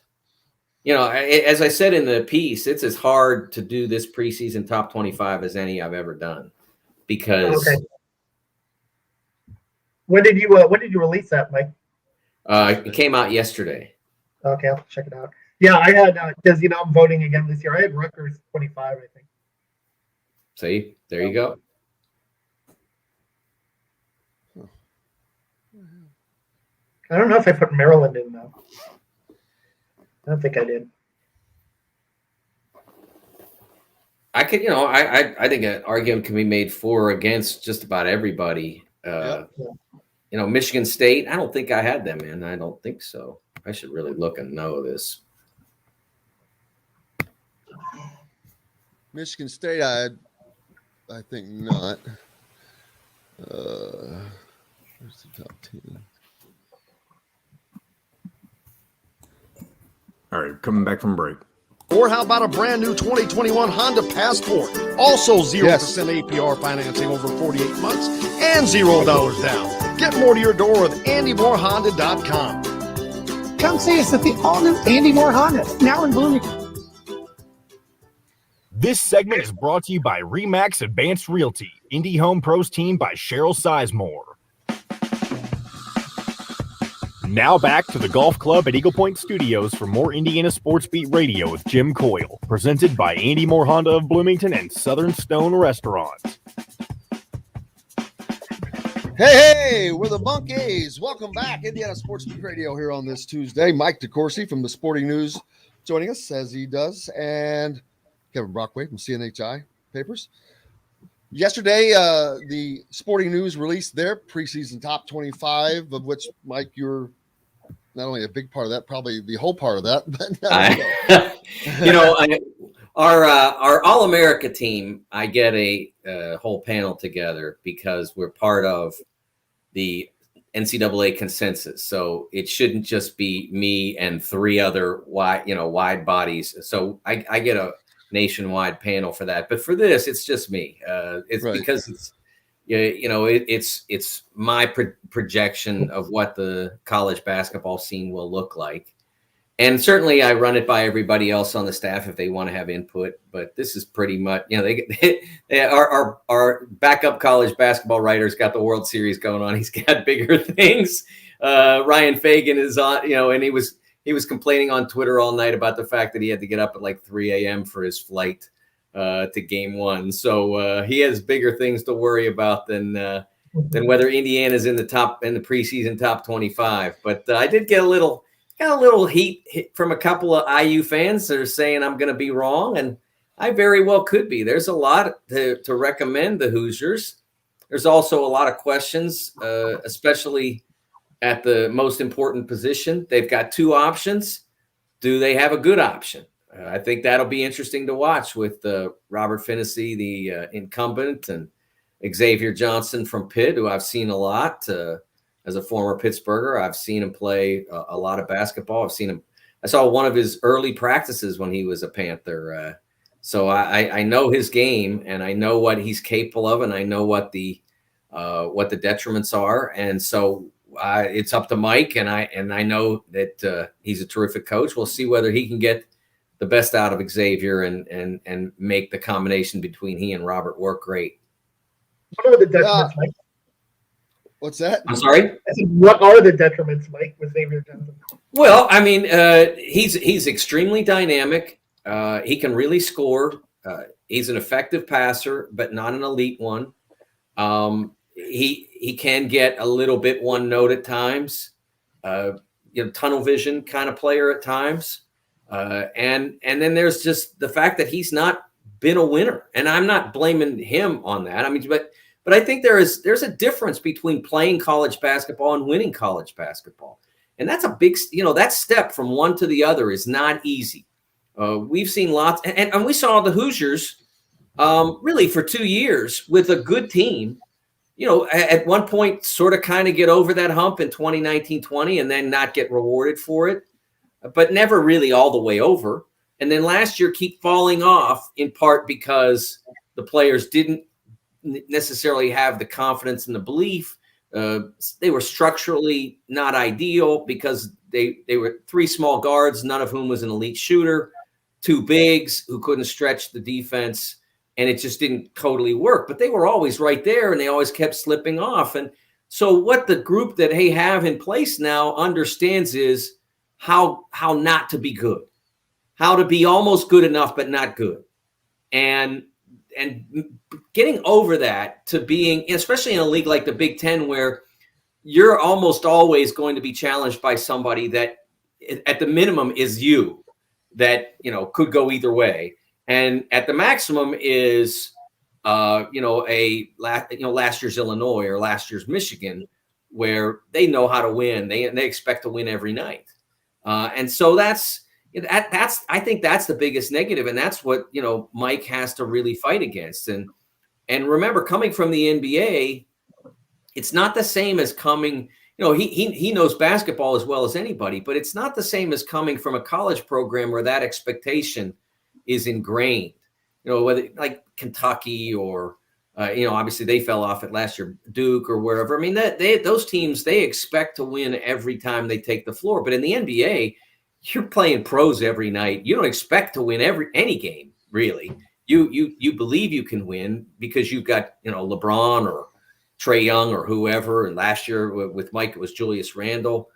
as I said in the piece, it's as hard to do this preseason top 25 as any I've ever done because. Okay. When did you release that, Mike? It came out yesterday. Okay, I'll check it out. Yeah, I had because I'm voting again this year. I had Rutgers 25, I think. See, there you go. I don't know if I put Maryland in though. I don't think I did. I could, I think an argument can be made for or against just about everybody. Michigan State, I don't think I had them in. I don't think so. I should really look and know this. Michigan State, I think not. Where's the top 10? All right, coming back from break. Or how about a brand new 2021 Honda Passport? Also 0% APR financing over 48 months and $0 down. Get more to your door with AndyMooreHonda.com. Come see us at the all-new Andy Moore Honda, now in Bloomington. This segment is brought to you by Remax Advanced Realty, Indy Home Pros team by Cheryl Sizemore. Now back to the golf club at Eagle Point Studios for more Indiana Sports Beat Radio with Jim Coyle, presented by Andy Moore Honda of Bloomington and Southern Stone Restaurant. Hey, we're the Monkeys. Welcome back, Indiana Sports Beat Radio here on this Tuesday. Mike DeCourcy from the Sporting News joining us as he does, and Kevin Brockway from CNHI Papers. Yesterday, the Sporting News released their preseason top 25, of which, Mike, you're not only a big part of that, probably the whole part of that. But our All-America team, I get a whole panel together because we're part of the NCAA consensus. So it shouldn't just be me and three other wide bodies. So I get a nationwide panel for that. But for this, it's just me. It's right. Because it's my projection of what the college basketball scene will look like. And certainly I run it by everybody else on the staff if they want to have input, but this is pretty much, our backup college basketball writer's got the World Series going on. He's got bigger things. Ryan Fagan is on, and he was complaining on Twitter all night about the fact that he had to get up at like 3 a.m. for his flight to game one. So he has bigger things to worry about than whether Indiana's in the preseason top 25. But I did get a little heat from a couple of IU fans that are saying I'm going to be wrong, and I very well could be. There's a lot to recommend the Hoosiers. There's also a lot of questions, especially at the most important position. They've got two options. Do they have a good option? I think that'll be interesting to watch with Robert Finney, the incumbent, and Xavier Johnson from Pitt, who I've seen a lot as a former Pittsburgher. I've seen him play a lot of basketball. I saw one of his early practices when he was a Panther. So I know his game, and I know what he's capable of, and I know what the detriments are. And so it's up to Mike, and I know that he's a terrific coach. We'll see whether he can get the best out of Xavier and make the combination between he and Robert work great. What are the detriments, Mike? What's that? I'm sorry? I said, what are the detriments, Mike, with Xavier Johnson? Well, I mean, he's extremely dynamic. He can really score. He's an effective passer, but not an elite one. He can get a little bit one note at times. Tunnel vision kind of player at times. And then there's just the fact that he's not been a winner, and I'm not blaming him on that. I mean, but I think there's a difference between playing college basketball and winning college basketball, and that's a big, that step from one to the other is not easy. We've seen lots, and we saw the Hoosiers really for 2 years with a good team. At one point, sort of kind of get over that hump in 2019-20, and then not get rewarded for it, but never really all the way over. And then last year keep falling off, in part because the players didn't necessarily have the confidence and the belief. They were structurally not ideal because they were three small guards, none of whom was an elite shooter, two bigs who couldn't stretch the defense, and it just didn't totally work. But they were always right there, and they always kept slipping off. And so what the group that they have in place now understands is how not to be good. How to be almost good enough, but not good. And getting over that to being, especially in a league like the Big Ten, where you're almost always going to be challenged by somebody that at the minimum is you, that, could go either way. And at the maximum is, last year's Illinois or last year's Michigan, where they know how to win. They expect to win every night. And so I think that's the biggest negative, and that's what Mike has to really fight against. And remember, coming from the NBA, it's not the same as coming. He knows basketball as well as anybody, but it's not the same as coming from a college program where that expectation is ingrained. Whether like Kentucky or obviously they fell off at last year, Duke or wherever. I mean, those teams, they expect to win every time they take the floor, but in the NBA, you're playing pros every night. You don't expect to win any game, really. You believe you can win because you've got, LeBron or Trae Young or whoever. And last year with Mike, it was Julius Randle.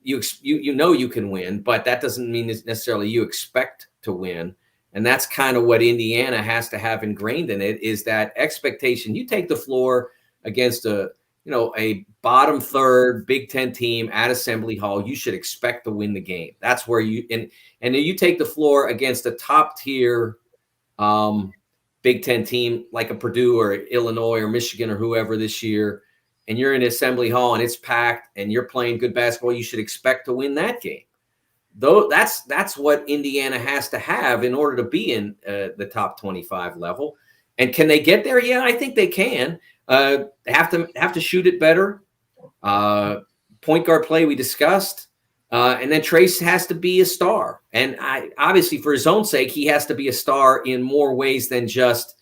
You can win, but that doesn't mean necessarily you expect to win. And that's kind of what Indiana has to have ingrained in it, is that expectation. You take the floor against a bottom third Big Ten team at Assembly Hall, you should expect to win the game. That's where and then you take the floor against a top tier Big Ten team like a Purdue or Illinois or Michigan or whoever this year, and you're in Assembly Hall and it's packed and you're playing good basketball, you should expect to win that game. Though that's what Indiana has to have in order to be in the top 25 level. And can they get there? Yeah, I think they can. They have to shoot it better. Point guard play we discussed, and then Trace has to be a star. And obviously for his own sake, he has to be a star in more ways than just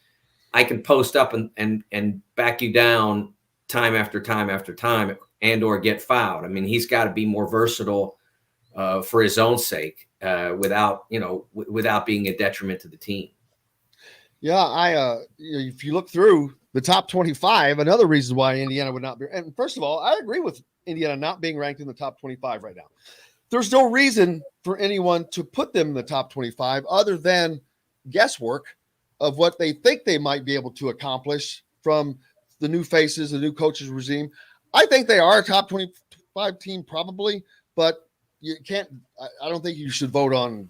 I can post up and back you down time after time after time and or get fouled. I mean, he's got to be more versatile for his own sake without being a detriment to the team. Yeah, if you look through the top 25, another reason why Indiana would not be. And first of all, I agree with Indiana not being ranked in the top 25 right now. there's no reason for anyone to put them in the top 25 other than guesswork of what they think they might be able to accomplish from the new faces, the new coaches regime. I think they are a top 25 team probably, but you can't, I don't think you should vote on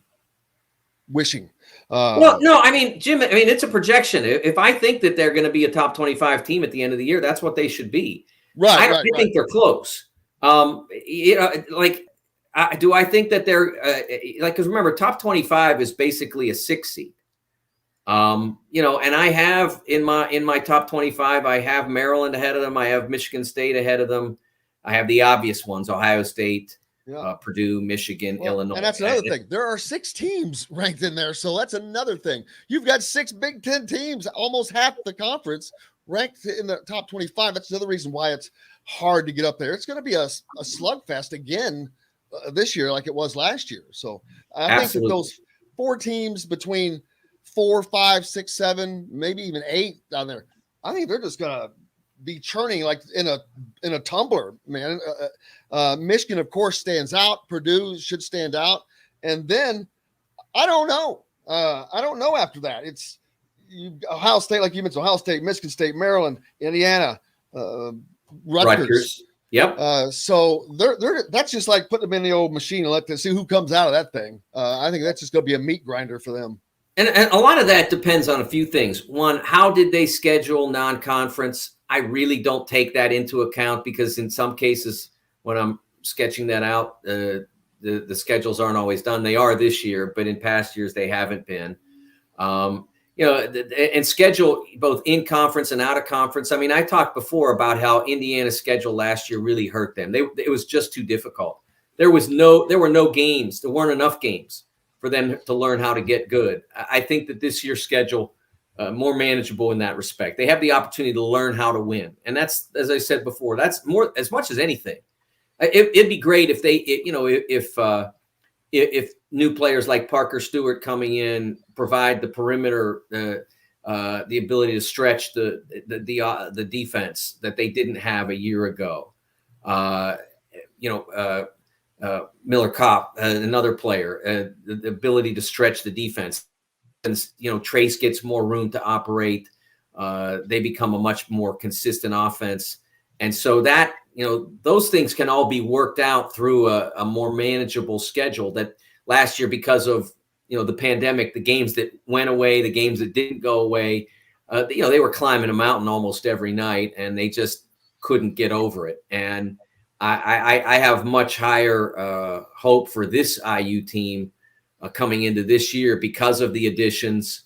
wishing. Well, no, I mean, Jim, I mean, it's a projection. If I think that they're going to be a top 25 team at the end of the year, that's what they should be. Right. I think they're close. You know, like, do I think that they're like, because remember, top 25 is basically a 6 seed. You know, and I have in my top 25, I have Maryland ahead of them. I have Michigan State ahead of them. I have the obvious ones: Ohio State, Purdue, Michigan, Illinois. And that's another thing. There are 6 teams ranked in there, so that's another thing. You've got 6 Big Ten teams, almost half the conference, ranked in the top 25. That's another reason why it's hard to get up there. It's going to be a slugfest again this year, like it was last year. So I think that those 4 teams between 4, 5, 6, 7, maybe even 8 down there, I think they're just gonna be churning like in a tumbler, man. Michigan, of course, stands out. Purdue should stand out, and then I don't know. I don't know after that. It's Ohio State, like you mentioned, Ohio State, Michigan State, Maryland, Indiana, Rutgers. Yep. So they're that's just like putting them in the old machine and let them see who comes out of that thing. I think that's just going to be a meat grinder for them. And a lot of that depends on a few things. One, how did they schedule non-conference? I really don't take that into account because in some cases, when I'm sketching that out, the schedules aren't always done. They are this year, but in past years they haven't been. You know, and schedule both in conference and out of conference. I mean, I talked before about how Indiana's schedule last year really hurt them. It was just too difficult. There were no games. There weren't enough games for them to learn how to get good. I think that this year's schedule more manageable in that respect. They have the opportunity to learn how to win, and that's, as I said before, that's more as much as anything. It'd be great if they, if new players like Parker Stewart coming in provide the perimeter, the ability to stretch the defense that they didn't have a year ago. Miller Kopp, another player, the ability to stretch the defense. And, Trace gets more room to operate. They become a much more consistent offense. And so that, those things can all be worked out through a more manageable schedule that last year, because of, the pandemic, the games that went away, the games that didn't go away, they were climbing a mountain almost every night and they just couldn't get over it. And I have much higher hope for this IU team coming into this year because of the additions,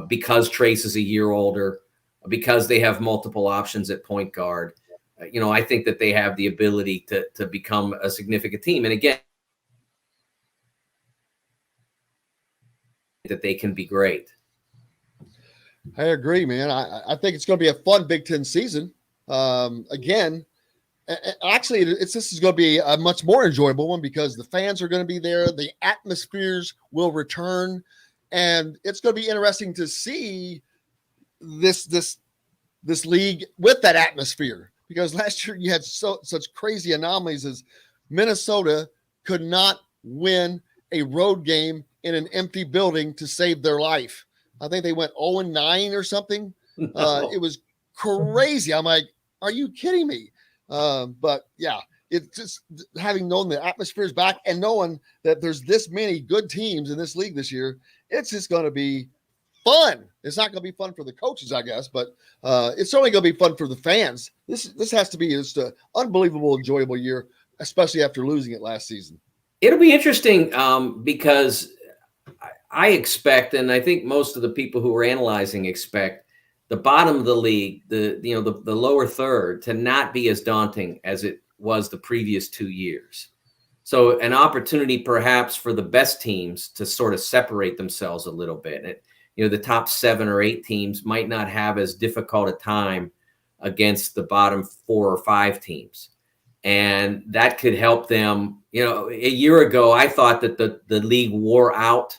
because Trace is a year older, because they have multiple options at point guard. I think that they have the ability to become a significant team. And again, that they can be great. I agree, man. I think it's going to be a fun Big Ten season. Again, actually, this is going to be a much more enjoyable one because the fans are going to be there. The atmospheres will return, and it's going to be interesting to see this league with that atmosphere. Because last year you had such crazy anomalies as Minnesota could not win a road game in an empty building to save their life. I think they went 0-9 or something. No. It was crazy. I'm like, are you kidding me? But yeah, it's just having known the atmosphere is back and knowing that there's this many good teams in this league this year, it's just going to be fun. It's not going to be fun for the coaches, I guess, but it's certainly going to be fun for the fans. This has to be just an unbelievable, enjoyable year, especially after losing it last season. It'll be interesting because I expect, and I think most of the people who are analyzing expect, the bottom of the league, the lower third, to not be as daunting as it was the previous 2 years. So an opportunity perhaps for the best teams to sort of separate themselves a little bit. The top 7 or 8 teams might not have as difficult a time against the bottom 4 or 5 teams. And that could help them. A year ago, I thought that the league wore out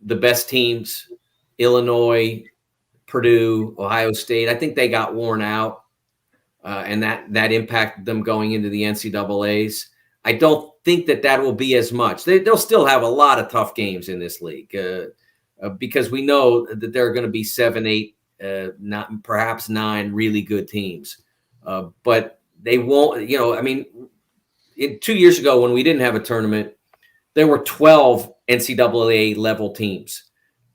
the best teams, Illinois, Purdue, Ohio State. I think they got worn out, and that impacted them going into the NCAAs. I don't think that will be as much. They'll still have a lot of tough games in this league because we know that there are going to be 7, 8, not perhaps 9 really good teams. But they won't, I mean, 2 years ago when we didn't have a tournament, there were 12 NCAA level teams.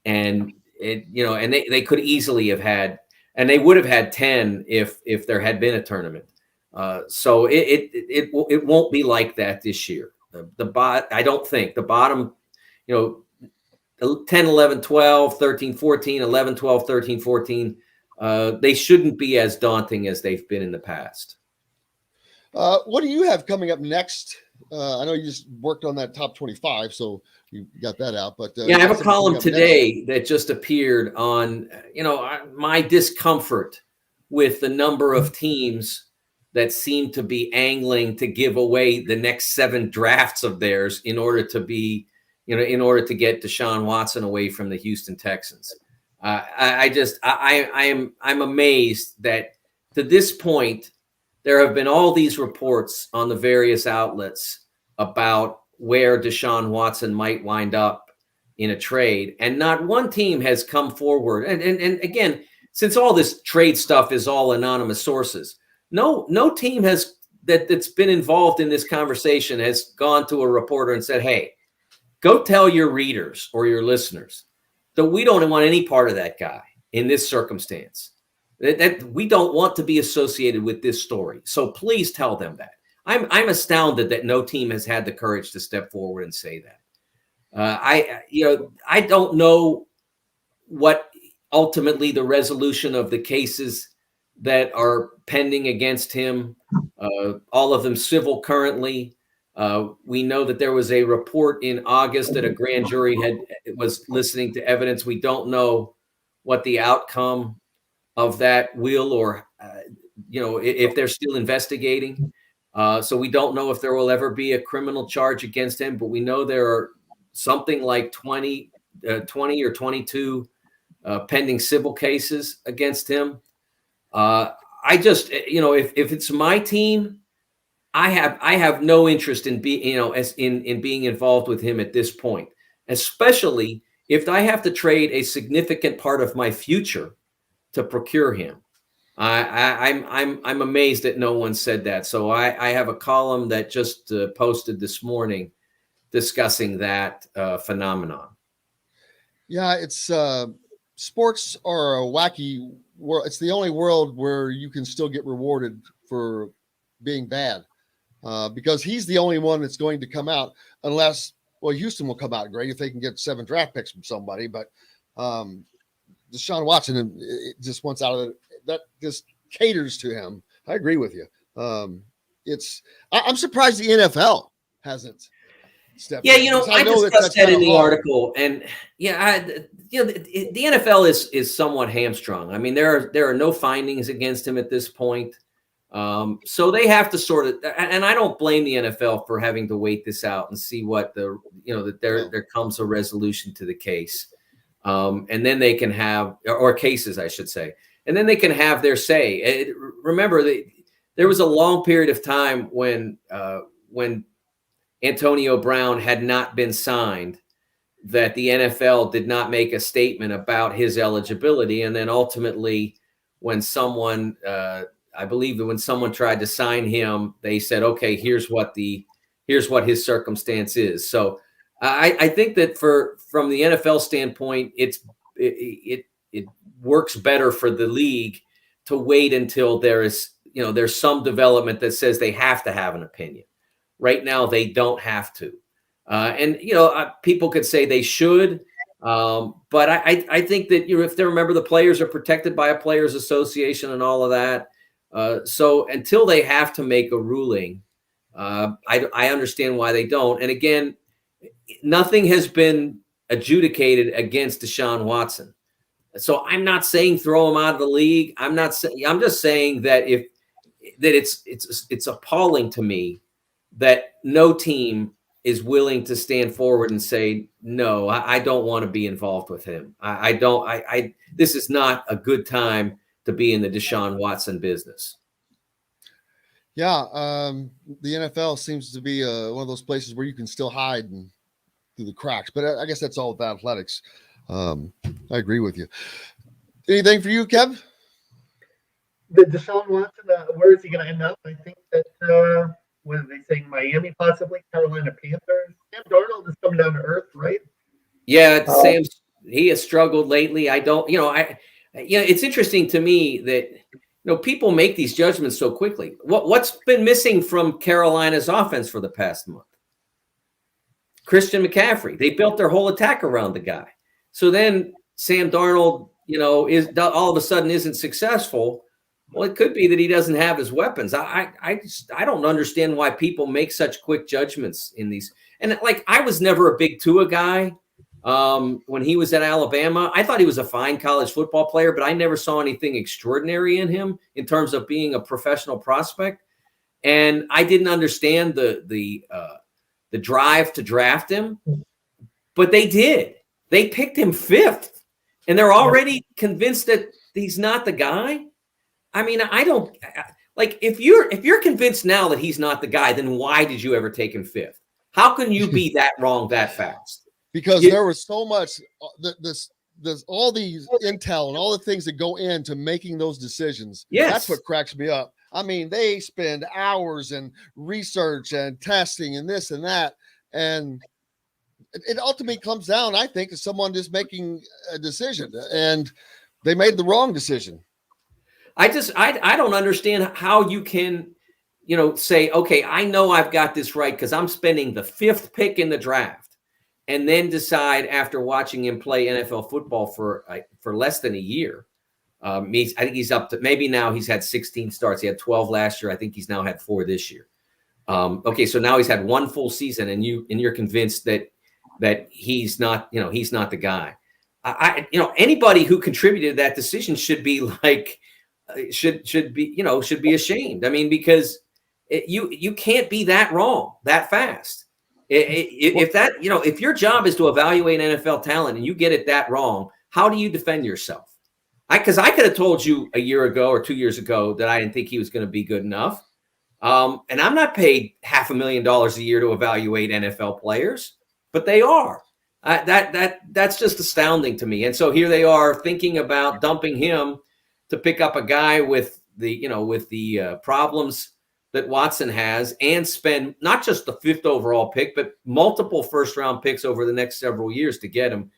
And and they could easily have had, and they would have had 10 if there had been a tournament. So it won't be like that this year. I don't think the bottom, 10, 11, 12, 13, 14, 11, 12, 13, 14, they shouldn't be as daunting as they've been in the past. What do you have coming up next? I know you just worked on that top 25, so you got that out. But I have a column today that just appeared on, my discomfort with the number of teams that seem to be angling to give away the next 7 drafts of theirs in order to be, in order to get Deshaun Watson away from the Houston Texans. I'm amazed that to this point, there have been all these reports on the various outlets about where Deshaun Watson might wind up in a trade. And not one team has come forward. And again, since all this trade stuff is all anonymous sources, no team that's been involved in this conversation has gone to a reporter and said, hey, go tell your readers or your listeners that we don't want any part of that guy in this circumstance. That we don't want to be associated with this story. So please tell them that. I'm astounded that no team has had the courage to step forward and say that. I don't know what ultimately the resolution of the cases that are pending against him, all of them civil currently. We know that there was a report in August that a grand jury was listening to evidence. We don't know what the outcome of that will, or if they're still investigating. So we don't know if there will ever be a criminal charge against him, but we know there are something like 20 or 22 pending civil cases against him. I just, if it's my team, I have no interest in being involved with him at this point, especially if I have to trade a significant part of my future to procure him. I'm amazed that no one said that. So I have a column that just posted this morning discussing that phenomenon. Yeah, it's sports are a wacky world. It's the only world where you can still get rewarded for being bad, because he's the only one that's going to come out, unless, Houston will come out great if they can get 7 draft picks from somebody, but Deshaun Watson, it just wants out of it. That just caters to him. I agree with you. I'm surprised the NFL hasn't stepped in. I discussed that in the article, and the NFL is somewhat hamstrung. I mean, there are no findings against him at this point, so they have to sort of. And I don't blame the NFL for having to wait this out and see what that there comes a resolution to the case. And then they can have, or cases, I should say, and then they can have their say. Remember, there was a long period of time when Antonio Brown had not been signed, that the NFL did not make a statement about his eligibility. And then ultimately, when someone, I believe that when someone tried to sign him, they said, okay, here's what his circumstance is. So I think that from the NFL standpoint, it works better for the league to wait until there's some development that says they have to have an opinion. Right now, they don't have to. And people could say they should, but I think that if they remember, the players are protected by a players association and all of that. So until they have to make a ruling, I understand why they don't. And again, nothing has been adjudicated against Deshaun Watson. So I'm not saying throw him out of the league. I'm just saying that it's appalling to me that no team is willing to stand forward and say, no, I don't want to be involved with him. This is not a good time to be in the Deshaun Watson business. Yeah, the NFL seems to be one of those places where you can still hide through the cracks, but I guess that's all with athletics. I agree with you. Anything for you, Kev? The Deshaun Watson, where is he going to end up? I think that, what are they saying, Miami possibly, Carolina Panthers? Sam Darnold is coming down to earth, right? Yeah, he has struggled lately. It's interesting to me that people make these judgments so quickly. What's been missing from Carolina's offense for the past month? Christian McCaffrey. They built their whole attack around the guy. So then Sam Darnold, is all of a sudden isn't successful. Well, it could be that he doesn't have his weapons. I don't understand why people make such quick judgments in these. And I was never a big Tua guy. When he was at Alabama, I thought he was a fine college football player, but I never saw anything extraordinary in him in terms of being a professional prospect. And I didn't understand the drive to draft him, but they did. They picked him 5th, and they're already convinced that he's not the guy. I mean, I don't if you're convinced now that he's not the guy, then why did you ever take him 5th? How can you be that wrong that fast? Because there was so much there's all these intel and all the things that go into making those decisions. Yes. That's what cracks me up. I mean, they spend hours and research and testing and this and that. And it ultimately comes down, I think, to someone just making a decision. And they made the wrong decision. I don't understand how you can, say, okay, I know I've got this right because I'm spending the 5th pick in the draft, and then decide after watching him play NFL football for less than a year. I think he's up to, maybe now he's had 16 starts. He had 12 last year. I think he's now had 4 this year. Okay, so now he's had 1 full season, and you're convinced that he's not, he's not the guy. Anybody who contributed to that decision should be should be ashamed. I mean, because you can't be that wrong that fast. If your job is to evaluate NFL talent and you get it that wrong, how do you defend yourself? Because I could have told you a year ago or 2 years ago that I didn't think he was going to be good enough. And I'm not paid $500,000 a year to evaluate NFL players, but they are. That's just astounding to me. And so here they are thinking about dumping him to pick up a guy with the problems that Watson has, and spend not just the 5th overall pick, but multiple first-round picks over the next several years to get him.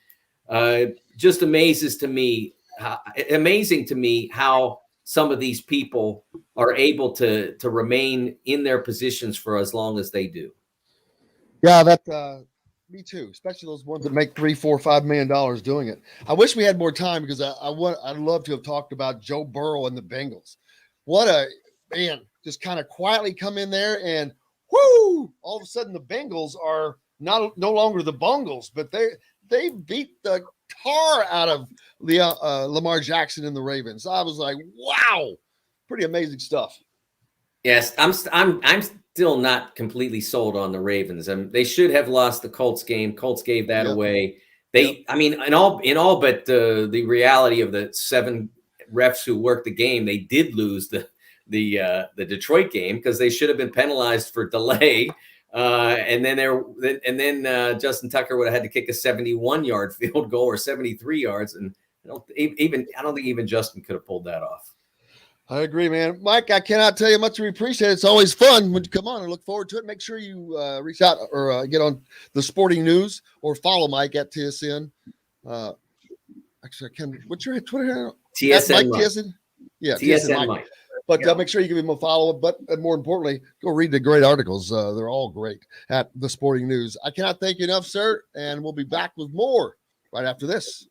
Just amazing to me how some of these people are able to remain in their positions for as long as they do. Yeah, that me too, especially those ones that make $3, $4, $5 million doing it. I wish we had more time because I'd love to have talked about Joe Burrow and the Bengals. What a man, just kind of quietly come in there and whoo, all of a sudden the Bengals are no longer the Bungles, but they beat the tar out of the Lamar Jackson and the Ravens. I was like, wow, pretty amazing stuff. Yes, I'm still not completely sold on the Ravens. They should have lost the Colts game. Colts gave that away. I mean, in all but the reality of the 7 refs who worked the game, they did lose the Detroit game because they should have been penalized for delay. And then Justin Tucker would have had to kick a 71-yard field goal or 73 yards, and I don't think even Justin could have pulled that off. I agree, man. Mike, I cannot tell you how much we appreciate it. It's always fun when you come on and look forward to it. Make sure you reach out or get on the Sporting News or follow Mike at TSN. Actually, what's your Twitter handle? TSN Mike. TSN? Yeah, TSN Mike. But make sure you give him a follow. But more importantly, go read the great articles. They're all great at the Sporting News. I cannot thank you enough, sir. And we'll be back with more right after this.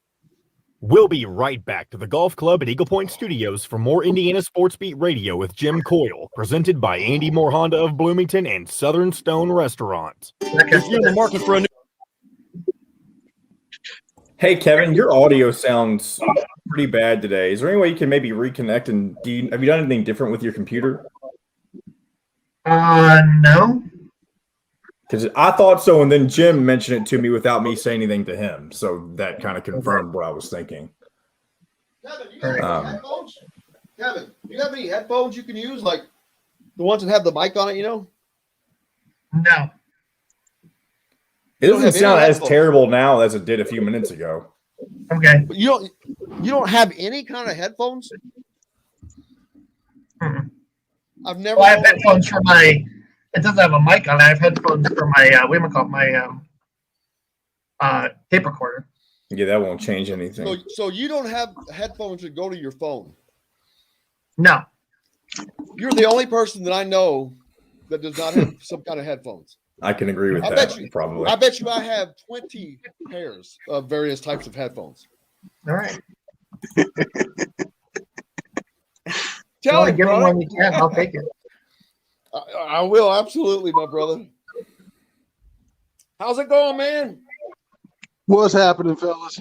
We'll be right back to the Golf Club at Eagle Point Studios for more Indiana Sports Beat Radio with Jim Coyle, presented by Andy Moore Honda of Bloomington and Southern Stone Restaurant. If you're in the market for a new Hey, Kevin, your audio sounds pretty bad today. Is there any way you can maybe reconnect? And have you done anything different with your computer? No. Because I thought so, and then Jim mentioned it to me without me saying anything to him. So that kind of confirmed what I was thinking. Kevin, you have any headphones? Kevin, do you have any headphones you can use? Like The ones that have the mic on it, No. It doesn't have any sound as headphones. terrible now as it did a few minutes ago. Okay. But you don't have any kind of headphones? Mm-mm. I've never. Well, I have headphones for my. It doesn't have a mic on it. I have headphones for my. What do you call it? My tape recorder. Yeah, that won't change anything. So you don't have headphones that go to your phone? No. You're the only person that I know that does not have some kind of headphones. I can agree with I that. bet you. Probably. I bet you I have 20 pairs of various types of headphones. All right. Tell me, give me brother. one you can. I'll take it. I will, absolutely, my brother. How's it going, man? What's happening, fellas?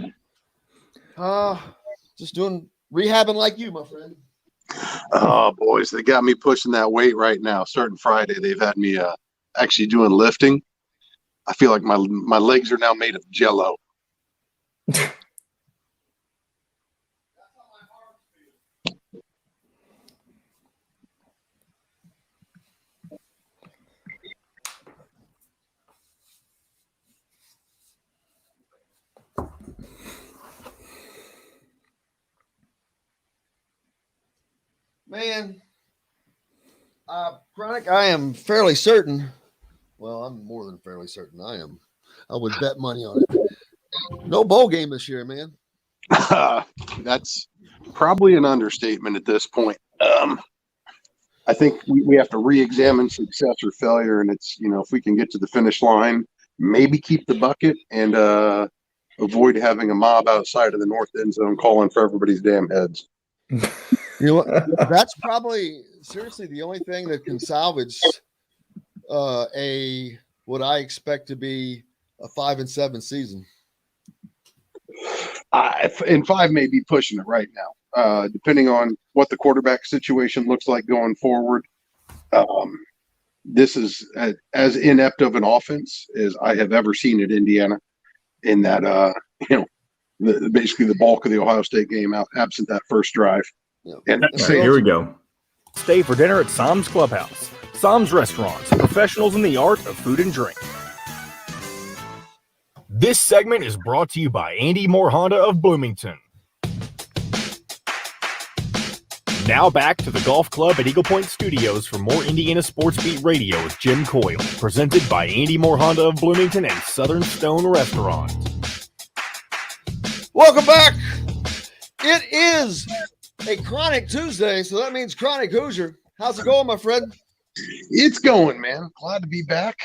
Just doing rehabbing like you, my friend. Oh, boys, they got me pushing that weight right now. Starting Friday, they've had me actually doing lifting. I feel like my legs are now made of Jello. Man, Chronic, I am fairly certain. Well, I'm more than fairly certain. I would bet money on it. No bowl game this year, man. That's probably an understatement at this point. I think we have to re-examine success or failure, and it's, if we can get to the finish line, maybe keep the bucket and avoid having a mob outside of the north end zone calling for everybody's damn heads. You know what? That's probably seriously the only thing that can salvage what I expect to be a 5-7 season. And 5 may be pushing it right now, depending on what the quarterback situation looks like going forward. This is as inept of an offense as I have ever seen at Indiana. In that, basically the bulk of the Ohio State game absent that first drive. Yeah. And All right, here we go. Stay for dinner at Sam's Clubhouse. Sam's Restaurants, professionals in the art of food and drink. This segment is brought to you by Andy Moore Honda of Bloomington. Now back to the Golf Club at Eagle Point Studios for more Indiana Sports Beat Radio with Jim Coyle, presented by Andy Moore Honda of Bloomington and Southern Stone Restaurant. Welcome back. It is a Chronic Tuesday, so that means Chronic Hoosier. How's it going, my friend? It's going, man. Glad to be back.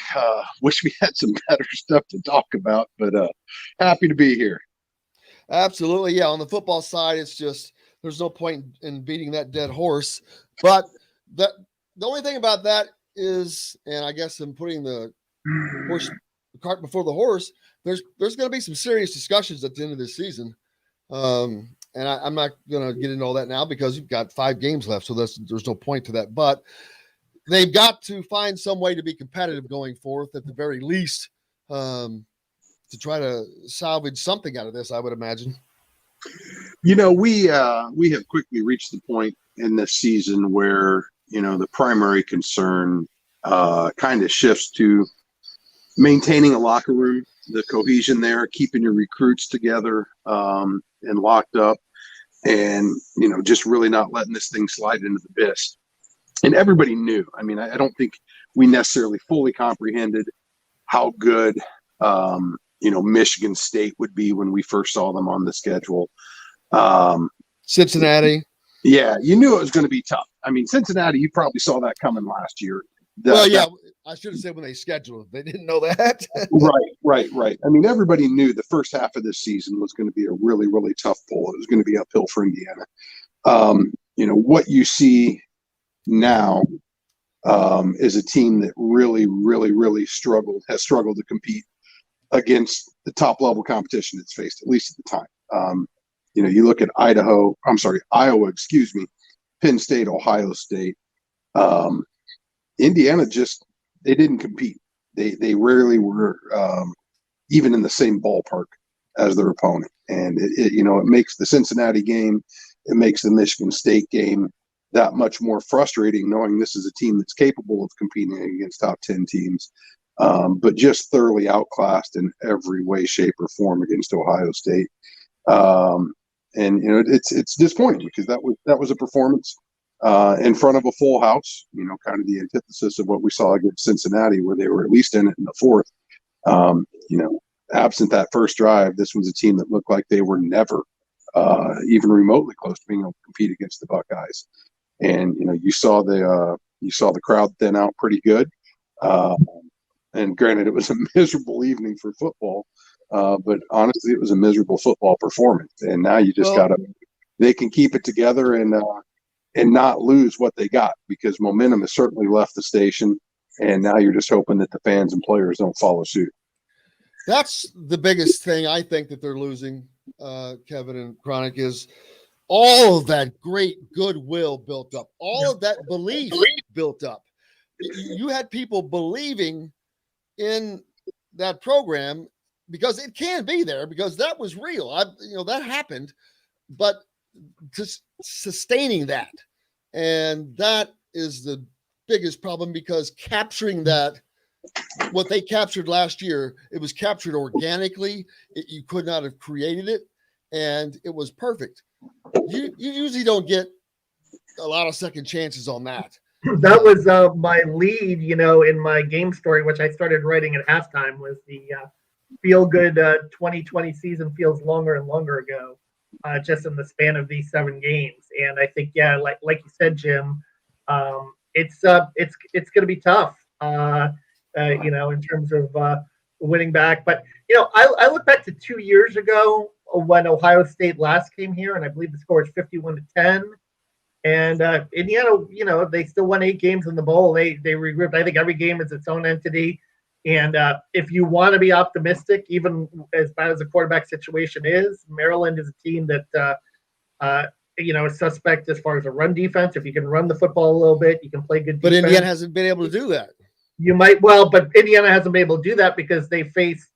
Wish we had some better stuff to talk about, but happy to be here. Absolutely. Yeah, on the football side, it's just there's no point in beating that dead horse. But the only thing about that is, and I guess I'm putting the cart before the horse, there's going to be some serious discussions at the end of this season. And I'm not going to get into all that now because you've got 5 games left, so there's no point to that. But they've got to find some way to be competitive going forth at the very least, to try to salvage something out of this, I would imagine. We have quickly reached the point in this season where, the primary concern kind of shifts to maintaining a locker room, the cohesion there, keeping your recruits together and locked up, and, just really not letting this thing slide into the abyss. And everybody knew. I mean, I don't think we necessarily fully comprehended how good, Michigan State would be when we first saw them on the schedule. Cincinnati. Yeah, you knew it was going to be tough. I mean, Cincinnati, you probably saw that coming last year. I should have said when they scheduled it. They didn't know that. Right. I mean, everybody knew the first half of this season was going to be a really, really tough pull. It was going to be uphill for Indiana. What you see now is a team that really, really, really has struggled to compete against the top level competition it's faced, at least at the time. You look at Iowa, Penn State, Ohio State, Indiana they didn't compete. They rarely were even in the same ballpark as their opponent. And it makes the Cincinnati game, it makes the Michigan State game that much more frustrating knowing this is a team that's capable of competing against top 10 teams, but just thoroughly outclassed in every way, shape, or form against Ohio State. And it's disappointing because that was a performance in front of a full house, kind of the antithesis of what we saw against Cincinnati, where they were at least in it in the fourth. Absent that first drive, this was a team that looked like they were never even remotely close to being able to compete against the Buckeyes. And you saw the crowd thin out pretty good. And granted, it was a miserable evening for football, but honestly, it was a miserable football performance. And now you just they can keep it together and not lose what they got, because momentum has certainly left the station. And now you're just hoping that the fans and players don't follow suit. That's the biggest thing I think that they're losing, Kevin and Chronic, is all of that great goodwill built up, all of that belief built up. You had people believing in that program because it can be there, because that was real. That happened, but just sustaining that. And that is the biggest problem, because capturing that, what they captured last year, it was captured organically. You could not have created it, and it was perfect. You usually don't get a lot of second chances on that. That was my lead, in my game story, which I started writing at halftime, was the feel good 2020 season feels longer and longer ago, just in the span of these 7 games. And I think, like you said, Jim, it's going to be tough, in terms of winning back. But, I look back to 2 years ago when Ohio State last came here, and I believe the score was 51-10. And Indiana, they still won 8 games in the bowl. They regrouped. I think every game is its own entity. And if you want to be optimistic, even as bad as the quarterback situation is, Maryland is a team that, is suspect as far as a run defense. If you can run the football a little bit, you can play good defense. But Indiana hasn't been able to do that. But Indiana hasn't been able to do that because they faced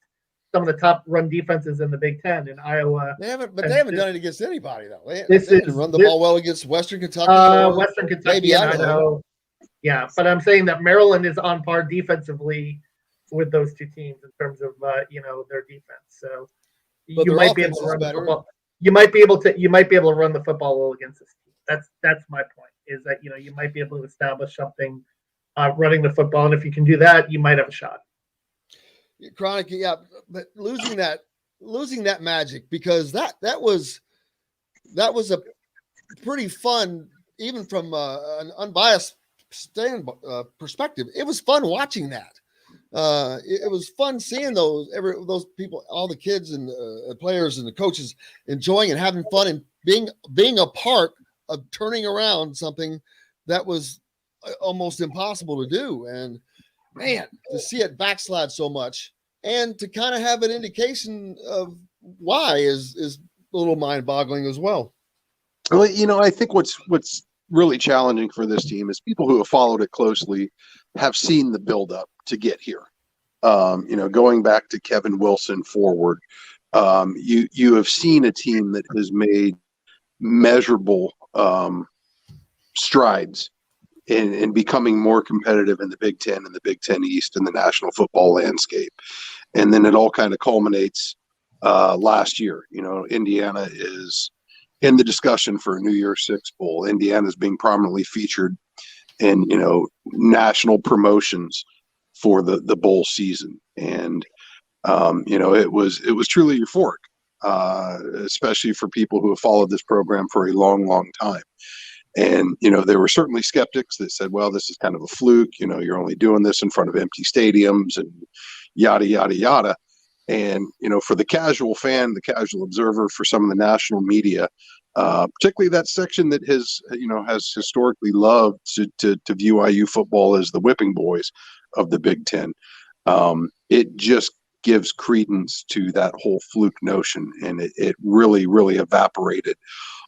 some of the top run defenses in the Big Ten in Iowa. They haven't done it against anybody, though. They didn't run the ball well against Western Kentucky. Western Kentucky and Idaho. Yeah, but I'm saying that Maryland is on par defensively with those two teams in terms of their defense. So you might be able to run the football. You might be able to run the football a little against this team. That's my point. Is that you might be able to establish something running the football, and if you can do that, you might have a shot. Chronic, yeah, but losing that magic, because that was a pretty fun, even from an unbiased perspective. It was fun watching that. It was fun seeing those people, all the kids and the players and the coaches enjoying and having fun and being a part of turning around something that was almost impossible to do. And man, to see it backslide so much and to kind of have an indication of why is a little mind-boggling as well. Well, I think what's really challenging for this team is people who have followed it closely have seen the buildup to get here. Going back to Kevin Wilson forward, you have seen a team that has made measurable strides in becoming more competitive in the Big Ten and the Big Ten East and the national football landscape. And then it all kind of culminates last year. Indiana is in the discussion for a New Year's Six Bowl. Indiana is being prominently featured in, national promotions for the bowl season. And, it was truly euphoric, especially for people who have followed this program for a long, long time. And, there were certainly skeptics that said, well, this is kind of a fluke. You're only doing this in front of empty stadiums and yada, yada, yada. And, for the casual fan, the casual observer, for some of the national media, particularly that section that has historically loved to view IU football as the whipping boys of the Big Ten, it just gives credence to that whole fluke notion. And it really, really evaporated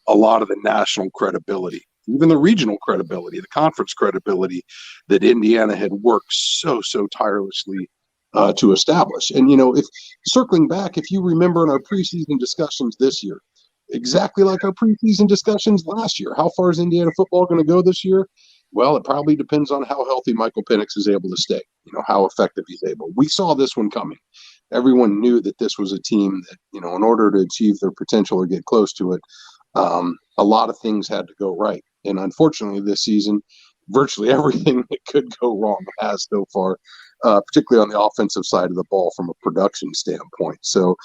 a lot of the national credibility, even the regional credibility, the conference credibility that Indiana had worked so tirelessly to establish. And, if circling back, if you remember in our preseason discussions this year, exactly like our preseason discussions last year. How far is Indiana football going to go this year? Well, it probably depends on how healthy Michael Penix is able to stay, how effective he's able. We saw this one coming. Everyone knew that this was a team that, in order to achieve their potential or get close to it, a lot of things had to go right. And unfortunately, this season, virtually everything that could go wrong has so far, particularly on the offensive side of the ball from a production standpoint. So,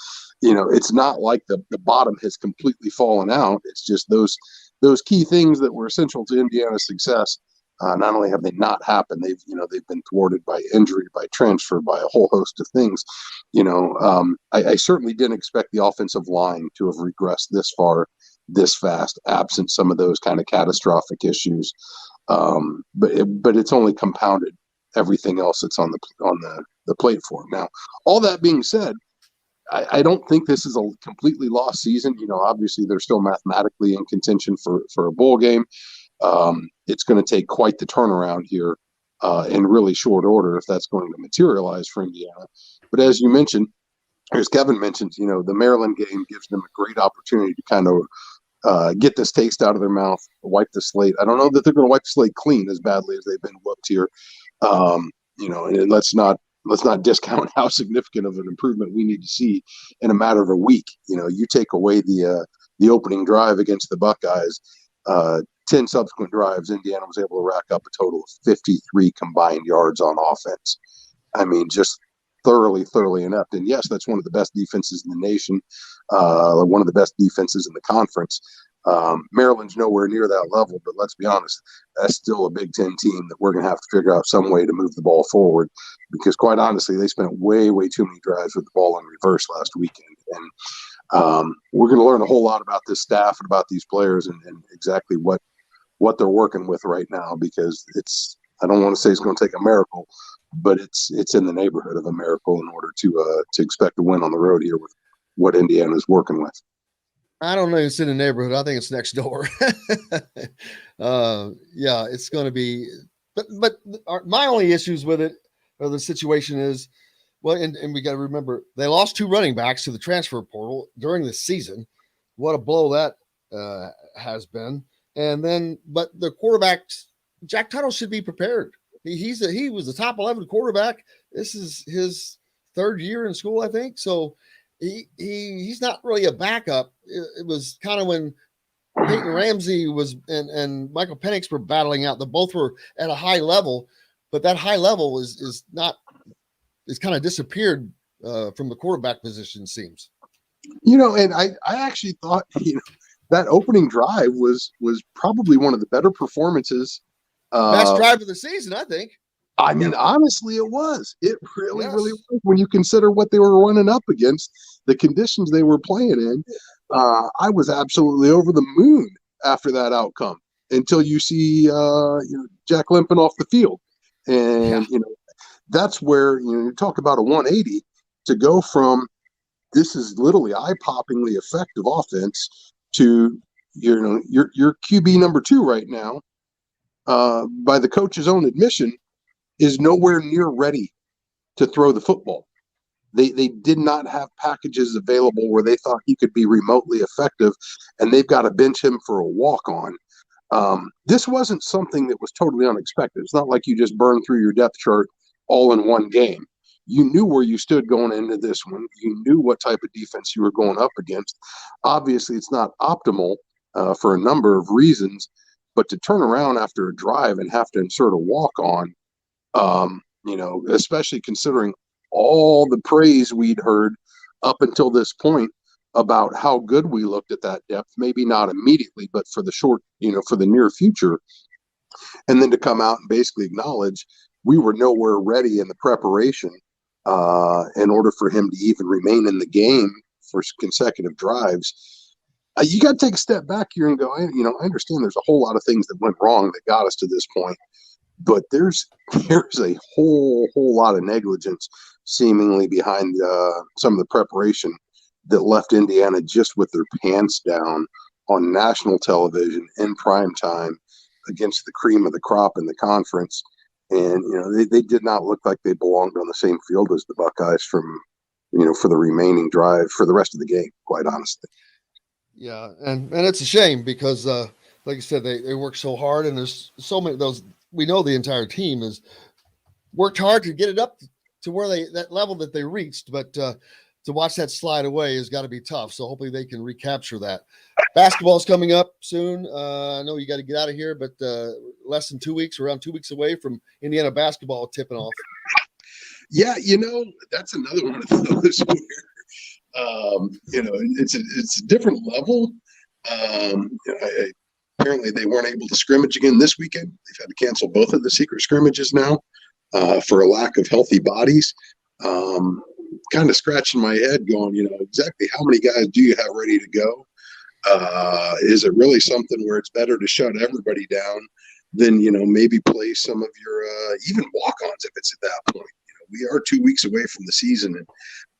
it's not like the bottom has completely fallen out. It's just those key things that were essential to Indiana's success. Not only have they not happened, they've been thwarted by injury, by transfer, by a whole host of things. I certainly didn't expect the offensive line to have regressed this far, this fast, absent some of those kind of catastrophic issues. But it's only compounded everything else that's on the plate for them. Now, all that being said, I don't think this is a completely lost season. Obviously they're still mathematically in contention for a bowl game. It's going to take quite the turnaround here in really short order if that's going to materialize for Indiana. But as you mentioned, as Kevin mentioned, the Maryland game gives them a great opportunity to kind of get this taste out of their mouth, wipe the slate. I don't know that they're going to wipe the slate clean as badly as they've been whooped here. And let's not discount how significant of an improvement we need to see in a matter of a week. You take away the opening drive against the Buckeyes, 10 subsequent drives, Indiana was able to rack up a total of 53 combined yards on offense. I mean, just thoroughly inept. And yes, that's one of the best defenses in the nation, one of the best defenses in the conference. Maryland's nowhere near that level, but let's be honest, that's still a Big Ten team that we're going to have to figure out some way to move the ball forward, because quite honestly, they spent way too many drives with the ball in reverse last weekend. And we're going to learn a whole lot about this staff and about these players and exactly what they're working with right now, because I don't want to say it's going to take a miracle, but it's in the neighborhood of a miracle in order to expect a win on the road here with what Indiana is working with. I don't know if it's in the neighborhood. I think it's next door. Yeah, it's going to be. But my only issues with it, or the situation is, well, and we got to remember, they lost 2 running backs to the transfer portal during the season. What a blow that has been. And then, but the quarterbacks, Jack Tuttle should be prepared. He was the top 11 quarterback. This is his 3rd year in school, I think. So he's not really a backup. It was kind of when Peyton Ramsey was and Michael Penix were battling out. They both were at a high level, but that high level is kind of disappeared from the quarterback position, seems. And I actually thought, that opening drive was probably one of the better performances. Best drive of the season, I think. I mean, honestly, it was. It really was, when you consider what they were running up against, the conditions they were playing in. I was absolutely over the moon after that outcome until you see Jack limping off the field. And, that's where, you talk about a 180 to go from this is literally eye-poppingly effective offense to, your QB number 2 right now, by the coach's own admission, is nowhere near ready to throw the football. They did not have packages available where they thought he could be remotely effective, and they've got to bench him for a walk-on. This wasn't something that was totally unexpected. It's not like you just burned through your depth chart all in one game. You knew where you stood going into this one. You knew what type of defense you were going up against. Obviously, it's not optimal for a number of reasons, but to turn around after a drive and have to insert a walk-on, especially considering all the praise we'd heard up until this point about how good we looked at that depth, maybe not immediately, but for the short, for the near future. And then to come out and basically acknowledge we were nowhere ready in the preparation in order for him to even remain in the game for consecutive drives. You got to take a step back here and go, I understand there's a whole lot of things that went wrong that got us to this point, but there's a whole lot of negligence seemingly behind some of the preparation that left Indiana just with their pants down on national television in prime time against the cream of the crop in the conference. And, they did not look like they belonged on the same field as the Buckeyes for the remaining drive for the rest of the game, quite honestly. Yeah, and it's a shame because, like I said, they work so hard, and there's so many of those. We know the entire team has worked hard to get it up to where that level that they reached, but to watch that slide away has got to be tough. So hopefully they can recapture that. Basketball's coming up soon. I know you got to get out of here, but less than 2 weeks, around 2 weeks away from Indiana basketball tipping off. Yeah, that's another one of those where it's a different level. Apparently they weren't able to scrimmage again this weekend. They've had to cancel both of the secret scrimmages now for a lack of healthy bodies. Kind of scratching my head going, exactly how many guys do you have ready to go? Is it really something where it's better to shut everybody down than, maybe play some of your even walk-ons if it's at that point? We are 2 weeks away from the season,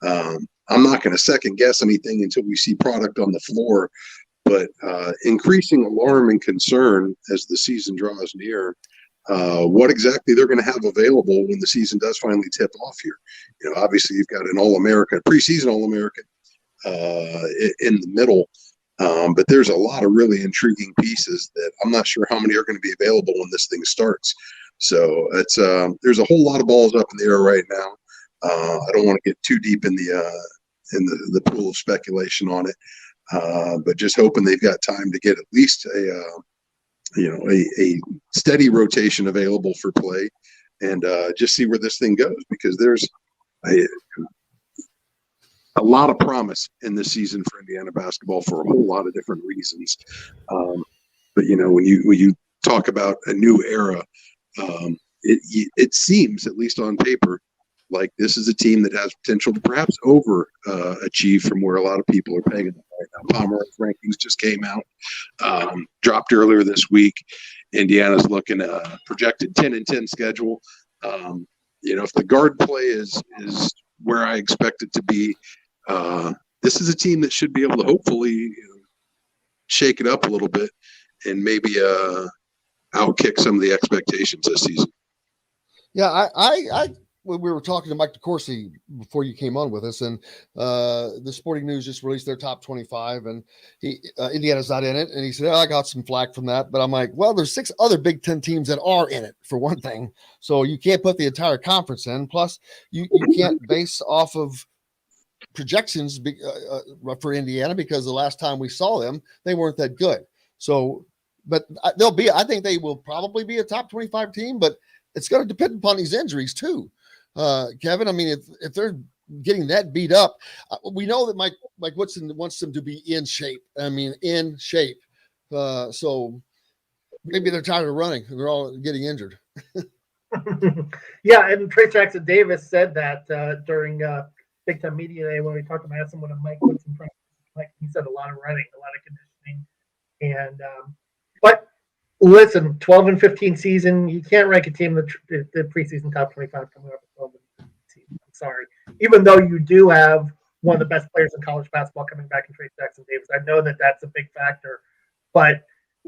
and I'm not going to second guess anything until we see product on the floor. But increasing alarm and concern as the season draws near, what exactly they're going to have available when the season does finally tip off here. Obviously you've got an All-American, preseason All-American in the middle, but there's a lot of really intriguing pieces that I'm not sure how many are going to be available when this thing starts. So it's there's a whole lot of balls up in the air right now. I don't want to get too deep in the pool of speculation on it, but just hoping they've got time to get at least a steady rotation available for play, and just see where this thing goes, because there's a lot of promise in this season for Indiana basketball for a whole lot of different reasons. But when you talk about a new era, it seems, at least on paper, like this is a team that has potential to perhaps over achieve from where a lot of people are pegging them right now. Pomeroy's rankings just came out, dropped earlier this week. Indiana's looking at a projected 10-10 schedule. If the guard play is where I expect it to be, this is a team that should be able to hopefully shake it up a little bit and maybe outkick some of the expectations this season. Yeah, I we were talking to Mike DeCourcy before you came on with us, and the Sporting News just released their top 25, and Indiana's not in it. And he said, I got some flack from that. But I'm like, well, there's 6 other Big Ten teams that are in it, for one thing. So you can't put the entire conference in. Plus, you can't base off of projections for Indiana, because the last time we saw them, they weren't that good. So, but I think they will probably be a top 25 team, but it's going to depend upon these injuries too. Kevin, I mean, if they're getting that beat up, we know that Mike Woodson wants them to be in shape. I mean, in shape. So maybe they're tired of running and they're all getting injured. Yeah, and Trey Jackson Davis said that during Big Time Media Day when we talked to him. I asked him what a Mike Woodson practice like. He said a lot of running, a lot of conditioning, and but listen, 12 and 15 season, you can't rank a team the preseason top 25 coming up with 12 and 15 season. I'm sorry. Even though you do have one of the best players in college basketball coming back in Trey Jackson Davis, I know that that's a big factor, but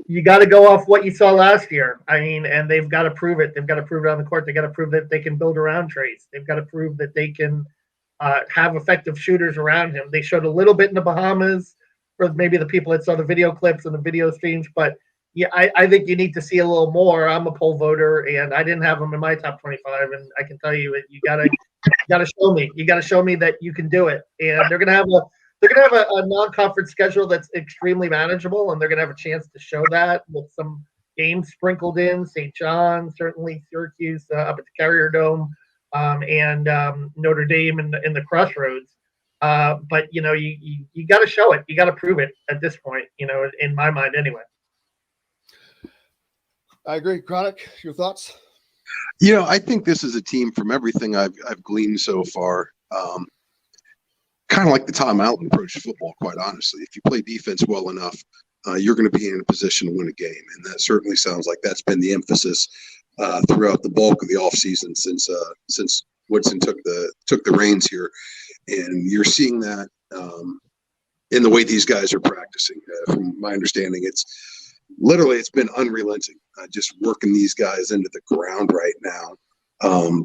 you got to go off what you saw last year. I mean, and they've got to prove it. They've got to prove it on the court. They got to prove that they can build around Trace. They've got to prove that they can have effective shooters around him. They showed a little bit in the Bahamas for maybe the people that saw the video clips and the video streams, but yeah, I think you need to see a little more. I'm a poll voter, and I didn't have them in my top 25, and I can tell you that you gotta show me. You gotta show me that you can do it. And they're gonna have a non-conference schedule that's extremely manageable, and they're gonna have a chance to show that with some games sprinkled in. St. John, certainly Syracuse up at the Carrier Dome, and Notre Dame in the Crossroads. But you got to show it. You got to prove it at this point. In my mind, anyway. I agree. Chronic, your thoughts? I think this is a team, from everything I've gleaned so far, kind of like the Tom Allen approach to football, quite honestly. If you play defense well enough, you're going to be in a position to win a game. And that certainly sounds like that's been the emphasis throughout the bulk of the offseason since Woodson took the reins here. And you're seeing that in the way these guys are practicing. From my understanding, it's been unrelenting, just working these guys into the ground right now,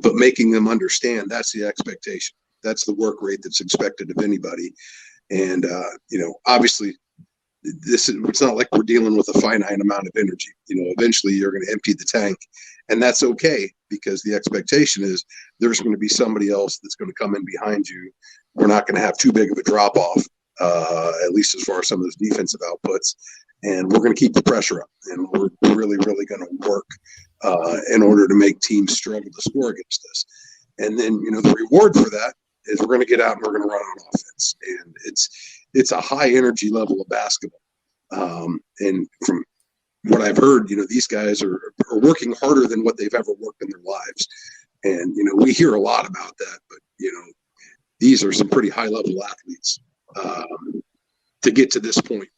but making them understand that's the expectation. That's the work rate that's expected of anybody. And, obviously it's not like we're dealing with a finite amount of energy. Eventually you're going to empty the tank, and that's okay, because the expectation is there's going to be somebody else that's going to come in behind you. We're not going to have too big of a drop off, at least as far as some of those defensive outputs, and we're going to keep the pressure up, and we're really, really going to work in order to make teams struggle to score against us. And then, the reward for that is we're going to get out and we're going to run on offense. And it's a high energy level of basketball. And from what I've heard, these guys are working harder than what they've ever worked in their lives. And, we hear a lot about that, but, these are some pretty high level athletes to get to this point.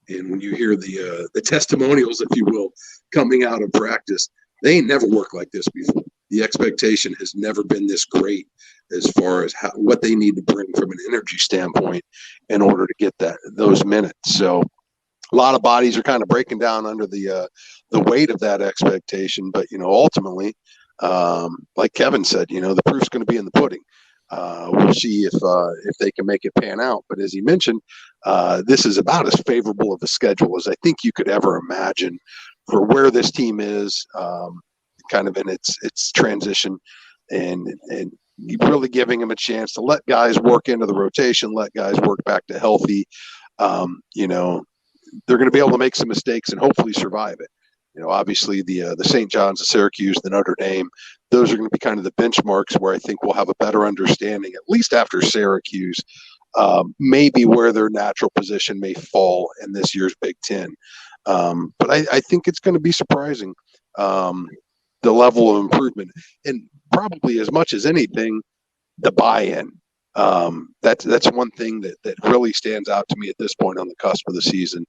And when you hear the testimonials, if you will, coming out of practice, they ain't never worked like this before. The expectation has never been this great as far as what they need to bring from an energy standpoint in order to get those minutes. So a lot of bodies are kind of breaking down under the weight of that expectation. But, ultimately, like Kevin said, the proof's going to be in the pudding. We'll see if they can make it pan out. But as he mentioned, this is about as favorable of a schedule as I think you could ever imagine for where this team is, kind of in its transition, and really giving them a chance to let guys work into the rotation, let guys work back to healthy. They're going to be able to make some mistakes and hopefully survive it. Obviously the St. John's, the Syracuse, the Notre Dame, those are going to be kind of the benchmarks where I think we'll have a better understanding, at least after Syracuse, maybe where their natural position may fall in this year's Big Ten. But I think it's going to be surprising, the level of improvement, and probably as much as anything, the buy-in. That's one thing that really stands out to me at this point on the cusp of the season.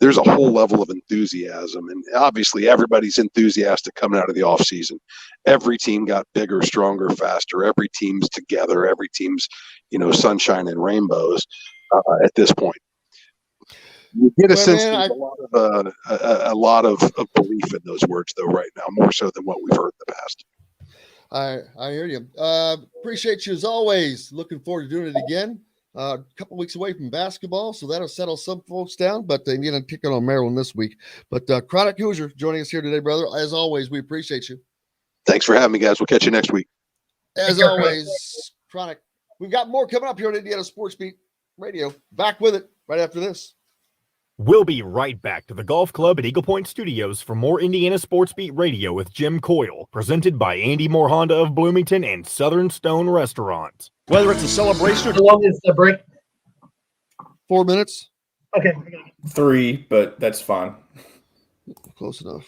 There's a whole level of enthusiasm, and obviously everybody's enthusiastic coming out of the offseason. Every team got bigger, stronger, faster. Every team's together. Every team's, sunshine and rainbows at this point. You get a sense there's a lot of belief in those words, though, right now, more so than what we've heard in the past. I hear you. Appreciate you as always. Looking forward to doing it again. A couple weeks away from basketball, so that'll settle some folks down. But then kicking on Maryland this week. But Chronic Hoosier joining us here today, brother. As always, we appreciate you. Thanks for having me, guys. We'll catch you next week. As always, Chronic. We've got more coming up here on Indiana Sports Beat Radio. Back with it right after this. We'll be right back to the Golf Club at Eagle Point Studios for more Indiana Sports Beat Radio with Jim Coyle, presented by Andy Moore Honda of Bloomington and Southern Stone Restaurant. Whether it's a celebration or How long is the break? 4 minutes. Okay. 3, but that's fine. Close enough.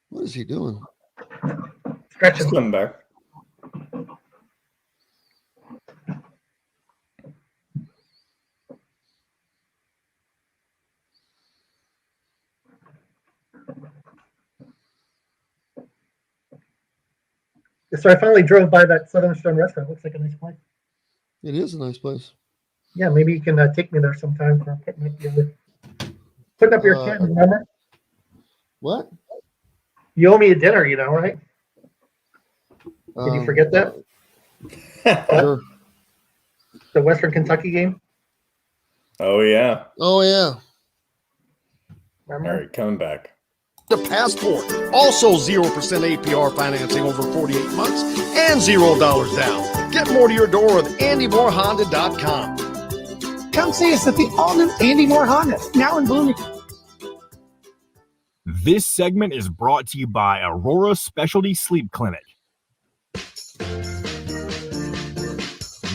What is he doing? Stretching. Coming back. So I finally drove by that Southern Stone restaurant. Looks like a nice place. It is a nice place. Yeah, maybe you can take me there sometime for putting up your kid. Remember? What? You owe me a dinner, right? Did you forget that? Sure. The Western Kentucky game. Oh yeah. Oh yeah. Remember? All right, coming back. The Passport. Also 0% APR financing over 48 months and $0 down. Get more to your door with AndyMooreHonda.com. Come see us at the all-new Andy Moore Honda, now in Bloomington. This segment is brought to you by Aurora Specialty Sleep Clinic.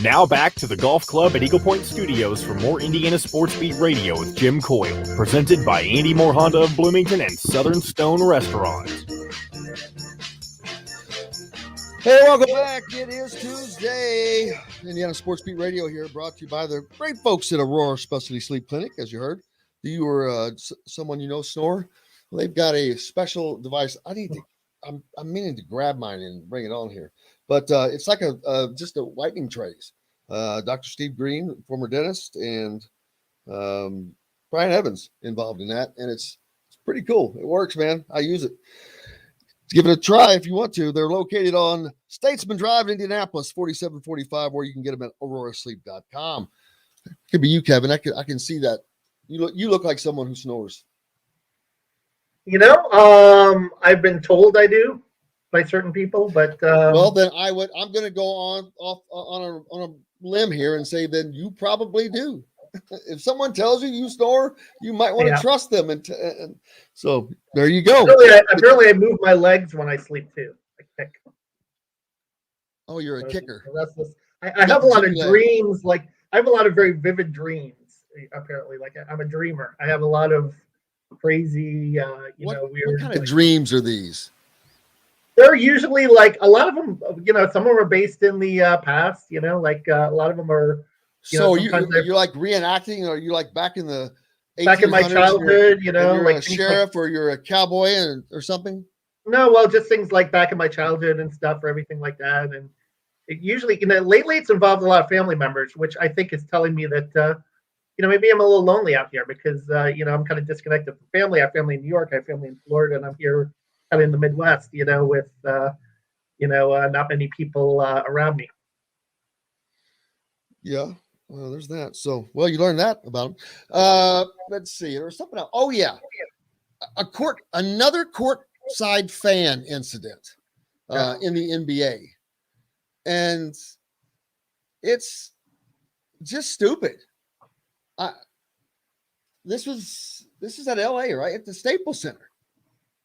Now back to the Golf Club at Eagle Point Studios for more Indiana Sports Beat Radio with Jim Coyle, presented by Andy Moore Honda of Bloomington and Southern Stone Restaurant. Hey, welcome back. It is Tuesday. Indiana Sports Beat Radio here, brought to you by the great folks at Aurora Specialty Sleep Clinic, as you heard. Do you or someone you know snore? Well, they've got a special device. I'm meaning to grab mine and bring it on here. But it's like just a whitening trays. Dr. Steve Green, former dentist, and Brian Evans involved in that. And it's pretty cool. It works, man. I use it. Give it a try if you want to. They're located on Statesman Drive in Indianapolis, 4745, where you can get them at aurorasleep.com. Could be you, Kevin. I can see that. You look like someone who snores. I've been told I do by certain people, but well, then I'm going to go on a limb here and say then you probably do. If someone tells you snore, you might want to trust them, and so there you go. Apparently, I move my legs when I sleep too. I kick. Oh, you're a kicker. I have a lot of dreams. Like I have a lot of very vivid dreams. Apparently, like I'm a dreamer. I have a lot of crazy, weird. What kind of dreams are these? They're usually like a lot of them. Some of them are based in the past. A lot of them are. So you're like reenacting, or you like back in the 1800s, back in my childhood, you're like a sheriff or you're a cowboy or something? No, well, just things like back in my childhood and stuff, or everything like that. And it usually, lately it's involved a lot of family members, which I think is telling me that, maybe I'm a little lonely out here because, I'm kind of disconnected from family. I have family in New York, I have family in Florida, and I'm here kind of in the Midwest, with, not many people around me. Yeah. Well, there's that. So, you learned that about them. Let's see. There was something else. Oh, yeah. Another courtside fan incident in the NBA. And it's just stupid. This is at LA, right? At the Staples Center.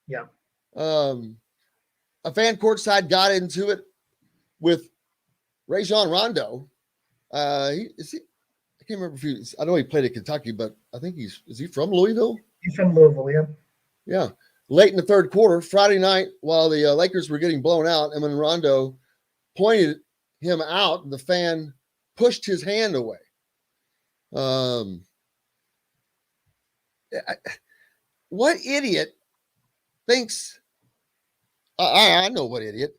Yeah. A fan courtside got into it with Rajon Rondo. I can't remember I know he played at Kentucky, but I think is he from Louisville? He's from Louisville, yeah. Yeah. Late in the third quarter, Friday night, while the Lakers were getting blown out, and when Rondo pointed him out, and the fan pushed his hand away. What idiot thinks? I know what idiot.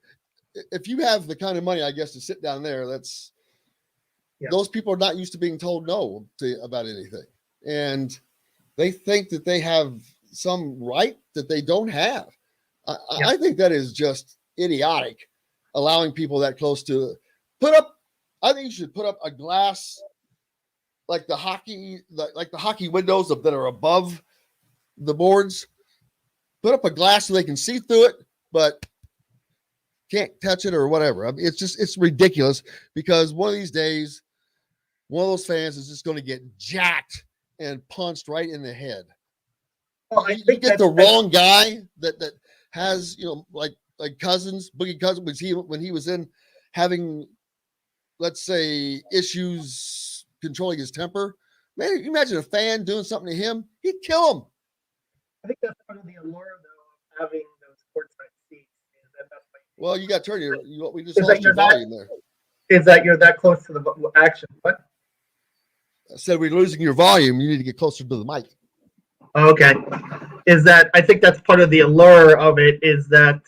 If you have the kind of money, I guess, to sit down there, those people are not used to being told no about anything. And they think that they have some right that they don't have. I think that is just idiotic, allowing people that close to I think you should put up a glass like the hockey windows that are above the boards. Put up a glass so they can see through it, but can't touch it or whatever. I mean, it's ridiculous because one of these days, one of those fans is just going to get jacked and punched right in the head. Well, I you think get the wrong guy that has, like Boogie Cousins, when he was in having, let's say, issues controlling his temper. Man, you imagine a fan doing something to him, he'd kill him. I think that's part of the allure, though, of having those courtside seats. Is that's why you Well, you got to turn we just Is that lost your volume there. Is that you're that close to the action? What? I said we're losing your volume. You need to get closer to the mic. Okay. Is that, I think that's part of the allure of it, is that,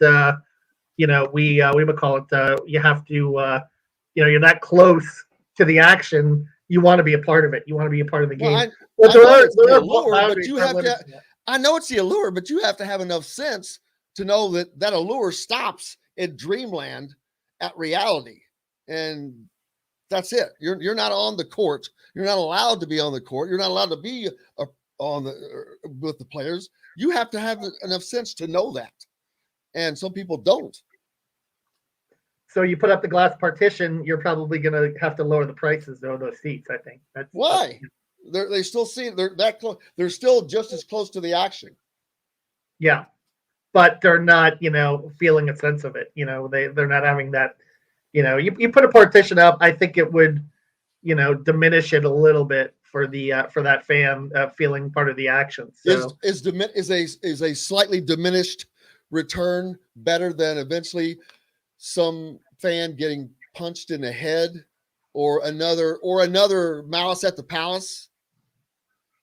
we would call it, you have to, you're that close to the action. You want to be a part of it. You want to be a part of the game. Well, I know it's the allure, but you have to. I know it's the allure, but you have to have enough sense to know that allure stops in dreamland at reality, and that's it. You're not on the court. You're not allowed to be on the court. You're not allowed to be with the players. You have to have enough sense to know that, and some people don't. So you put up the glass partition, you're probably going to have to lower the prices of those seats. I think that's why they still see they're that close. They're still just as close to the action. Yeah, but they're not, feeling a sense of it. They're not having that. You put a partition up, I think it would, diminish it a little bit for that fan feeling part of the action. So is a slightly diminished return better than eventually some fan getting punched in the head or another Malice at the Palace?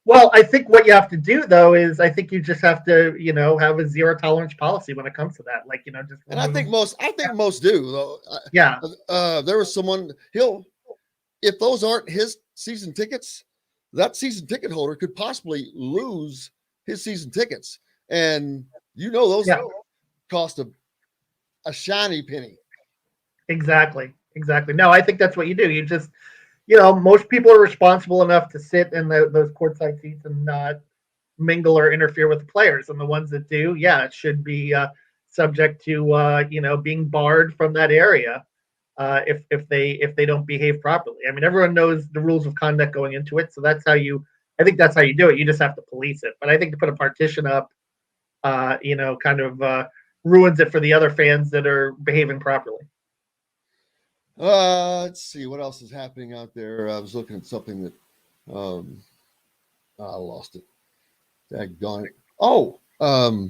Well, I think what you have to do though is I think you just have to, have a zero tolerance policy when it comes to that. Like, just. And I think most do though. Yeah. There was someone if those aren't his season tickets, that season ticket holder could possibly lose his season tickets. And those cost a shiny penny. Exactly. No, I think that's what you do. You just, most people are responsible enough to sit in those courtside seats and not mingle or interfere with the players. And the ones that do, it should be subject to, being barred from that area if they don't behave properly. I mean, everyone knows the rules of conduct going into it. So I think that's how you do it. You just have to police it. But I think to put a partition up, ruins it for the other fans that are behaving properly. Let's see what else is happening out there. I was looking at something that I lost it. Daggone it. I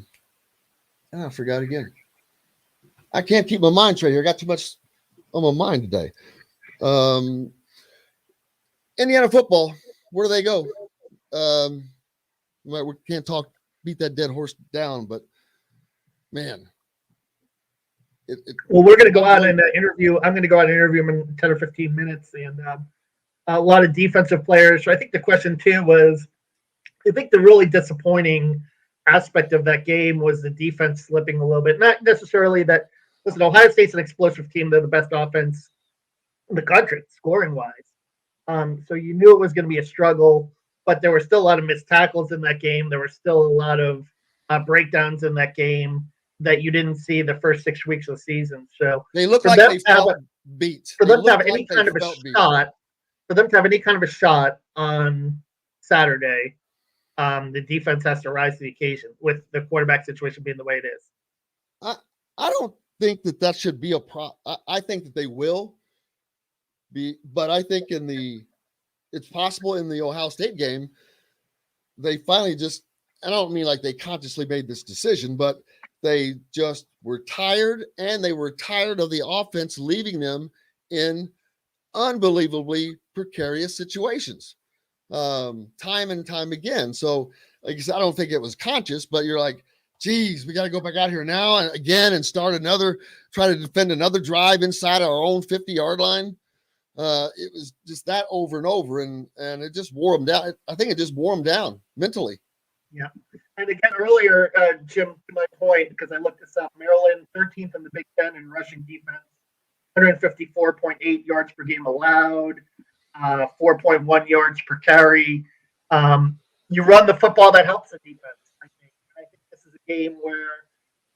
forgot again. I can't keep my mind straight here. I got too much on my mind today. Indiana football, where do they go? We can't beat that dead horse down, but man. Well, we're going to go out and interview. I'm going to go out and interview him in 10 or 15 minutes, and a lot of defensive players. So I think the question too was, I think the really disappointing aspect of that game was the defense slipping a little bit. Not necessarily that. Listen, Ohio State's an explosive team. They're the best offense in the country, scoring wise. So you knew it was going to be a struggle, but there were still a lot of missed tackles in that game. There were still a lot of breakdowns in that game that you didn't see the first 6 weeks of the season. So they look like they felt beat. For them to have any kind of a shot, on Saturday, the defense has to rise to the occasion with the quarterback situation being the way it is. I don't think that should be a problem. I think that they will be, but I think it's possible in the Ohio State game, they finally I don't mean like they consciously made this decision, but they just were tired, and they were tired of the offense leaving them in unbelievably precarious situations, time and time again. So, like I said, I don't think it was conscious, but you're like, geez, we got to go back out here now and again and try to defend another drive inside our own 50-yard line. It was just that over and over, and it just wore them down. I think it just wore them down mentally. Yeah. And again, earlier, Jim, to my point, because I looked this up, Maryland 13th in the Big Ten in rushing defense, 154.8 yards per game allowed, 4.1 yards per carry. You run the football, that helps the defense, I think. I think this is a game where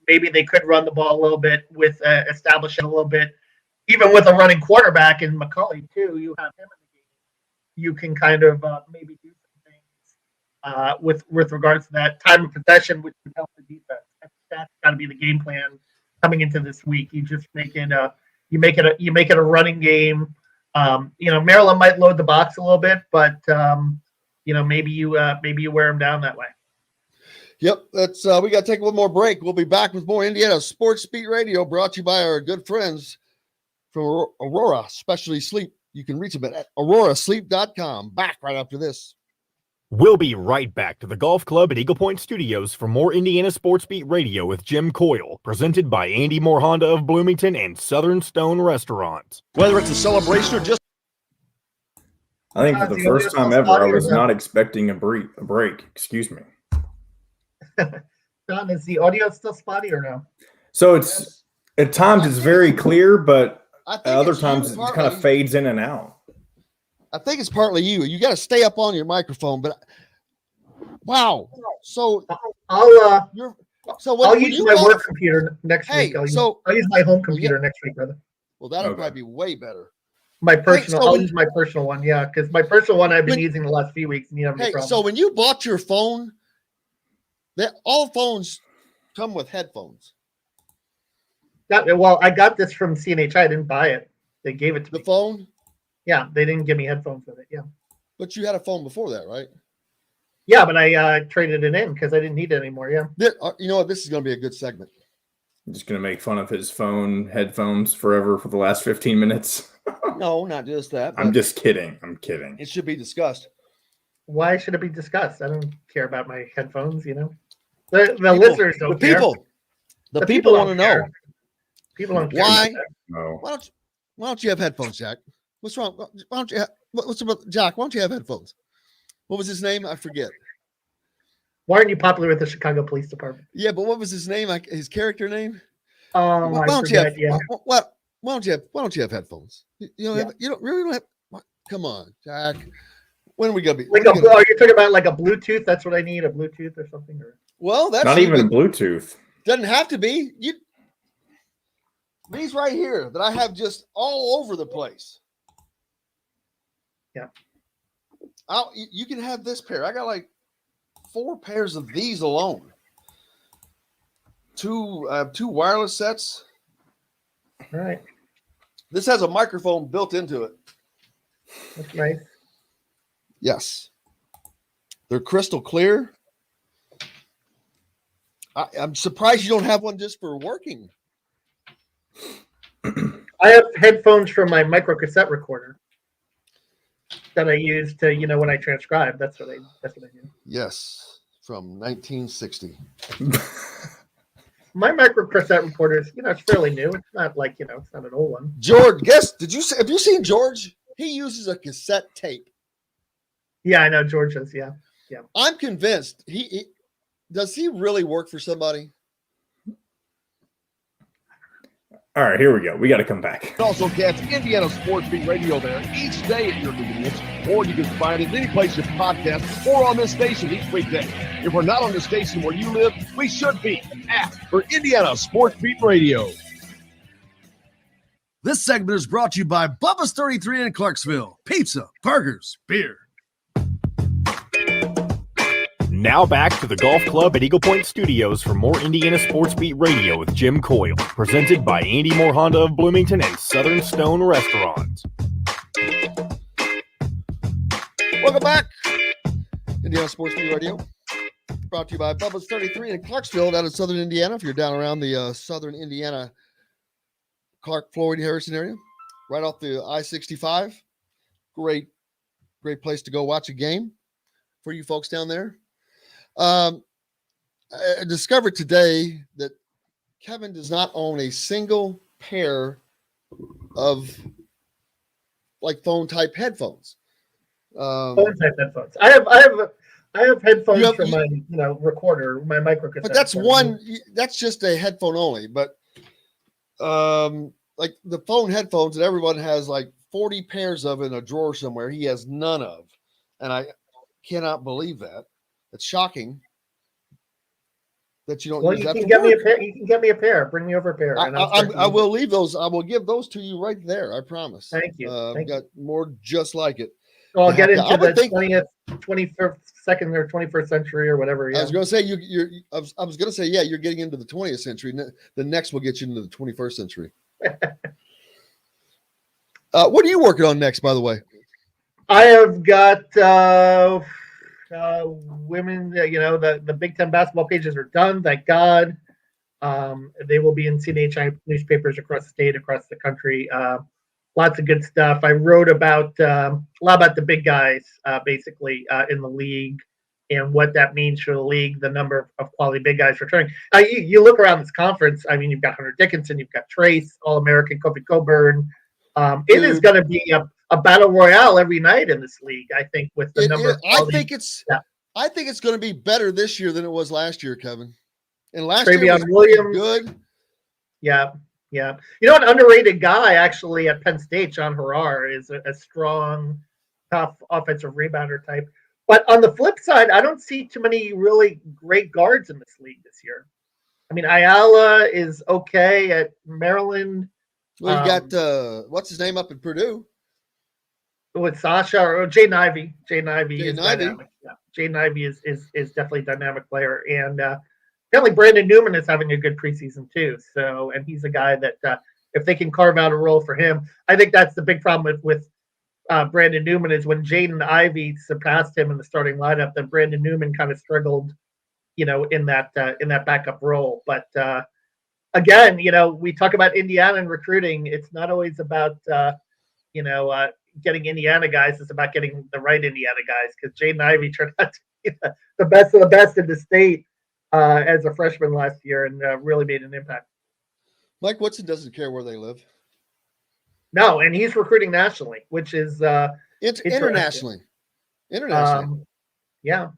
maybe they could run the ball a little bit with establishing a little bit. Even with a running quarterback in McCulley, too, you have him in the game. You can kind of maybe do with regards to that time of possession, which would help the defense. That's got to be the game plan coming into this week. You just make it a running game. Maryland might load the box a little bit, but maybe you wear them down that way. Yep, that's we got to take one more break. We'll be back with more Indiana Sports Beat Radio, brought to you by our good friends from Aurora Specialty Sleep. You can reach them at aurorasleep.com. Back right after this. We'll be right back to the golf club at Eagle Point Studios for more Indiana Sports Beat Radio with Jim Coyle, presented by Andy Moore Honda of Bloomington and Southern Stone Restaurant. Whether it's a celebration or just I think for the first time ever, I was not expecting a break. Excuse me. Don, is the audio still spotty or no? So it's at times it's very clear, but I think other it's times you it partly. kind of fades in and out. I think it's partly you. You got to stay up on your microphone. But wow, so I'll you're so when, I'll when use you my go- work computer next Hey, week. I'll use my home computer next week, brother. Well, that'll Okay. probably be way better. My personal, so I'll when- use my personal one, yeah, because my personal one I've been When- using the last few weeks, and you have no Hey, problem. so when you bought your phone, that all phones come with headphones. Well, I got this from CNH. I didn't buy it; they gave it to The me. phone, Yeah, they didn't give me headphones with it. Yeah, but you had a phone before that, right? yeah, but I traded it in because I didn't need it anymore. Yeah. You know what? This is going to be a good segment. I'm just gonna make fun of his phone headphones forever for the last 15 minutes. No, not just that. I'm but just kidding. I'm kidding. It should be discussed. Why should it be discussed? I don't care about my headphones. You know, the listeners don't The care. people, the The people want don't to know care. People don't care. why. about that. No. Why don't you have headphones, Jack? What's wrong? Why don't you? What's about Jack? Why don't you have headphones? What was his name? I forget. Why aren't you popular with the Chicago Police Department? Yeah, but what was his name? His character name? Oh, Why I don't you have? forget. Yeah. Why don't you have headphones? You don't Yeah. have. You don't really don't have. Come on, Jack. When are we gonna be? Like when are we gonna- are you talking about like a Bluetooth? That's what I need, a Bluetooth or something? Or well, that's Not even Bluetooth. doesn't have to be. These right here that I have just all over the place. Yeah. You can have this pair. I got like 4 pairs of these alone. Two wireless sets. all right, This has a microphone built into it. that's nice. Yes. They're crystal clear. I'm surprised you don't have one just for working. I have headphones from my micro cassette recorder that I use to, when I transcribe. That's what I do. Yes, from 1960. My micro cassette recorder is, it's fairly new. It's not like, it's not an old one. George, have you seen George? He uses a cassette tape. Yeah, I know George does. Yeah. I'm convinced does he really work for somebody? All right, here we go. We got to come back. You can also catch Indiana Sports Beat Radio there each day at your convenience, or you can find it any place you podcast or on this station each weekday. If we're not on the station where you live, we should be for Indiana Sports Beat Radio. This segment is brought to you by Bubba's 33 in Clarksville. Pizza, burgers, beer. Now back to the golf club at Eagle Point Studios for more Indiana Sports Beat Radio with Jim Coyle, presented by Andy Moore Honda of Bloomington and Southern Stone Restaurant. Welcome back. Indiana Sports Beat Radio. Brought to you by Bubba's 33 in Clarksville down in southern Indiana. If you're down around the southern Indiana, Clark, Floyd, Harrison area, right off the I-65. Great place to go watch a game for you folks down there. I discovered today that Kevin does not own a single pair of like phone type headphones. Phone type headphones. I have headphones from my recorder, my micro cassette. But that's recorder. that's just a headphone only. But like the phone headphones that everyone has like 40 pairs of in a drawer somewhere, he has none of. And I cannot believe that. It's shocking that you don't. Well, use you that can for get me a work. pair. You can get me a pair. Bring me over a pair. And I will leave those. I will give those to you right there. I promise. Thank you. I've got more just like it. So I'll get Yeah, into I would the think- 20th, 21st, second or 21st century or whatever. Yeah. I was going to say I was going to say you're getting into the 20th century. The next will get you into the 21st century. What are you working on next, by the way? I have got women, the Big Ten basketball pages are done. Thank God. They will be in CNHI newspapers across the state, across the country. Lots of good stuff. I wrote about a lot about the big guys, basically, in the league and what that means for the league, the number of quality big guys returning. You look around this conference, I mean, you've got Hunter Dickinson, you've got Trace, All-American, Kofi Coburn. It is going to be a battle royale every night in this league, I think, with the number of quality. I think it's going to be better this year than it was last year, Kevin. And last Travion year was Williams, good. Yeah. You know, an underrated guy actually at Penn State, John Harrar, is a strong, tough offensive rebounder type. But on the flip side, I don't see too many really great guards in this league this year. I mean, Ayala is okay at Maryland. Well, you got what's his name up in Purdue? With Sasha or Jaden Ivey. Jaden Ivey is Ivey. dynamic. Yeah. Jaden Ivey is definitely a dynamic player. And apparently Brandon Newman is having a good preseason too. So, and he's a guy that if they can carve out a role for him, I think that's the big problem with Brandon Newman is when Jaden Ivey surpassed him in the starting lineup, then Brandon Newman kind of struggled, in that backup role. But again, we talk about Indiana and recruiting. It's not always about getting Indiana guys. It's about getting the right Indiana guys, because Jaden Ivey turned out to be the best of the best in the state as a freshman last year, and really made an impact. Mike Woodson doesn't care where they live. No, and he's recruiting nationally, which is internationally. Yeah.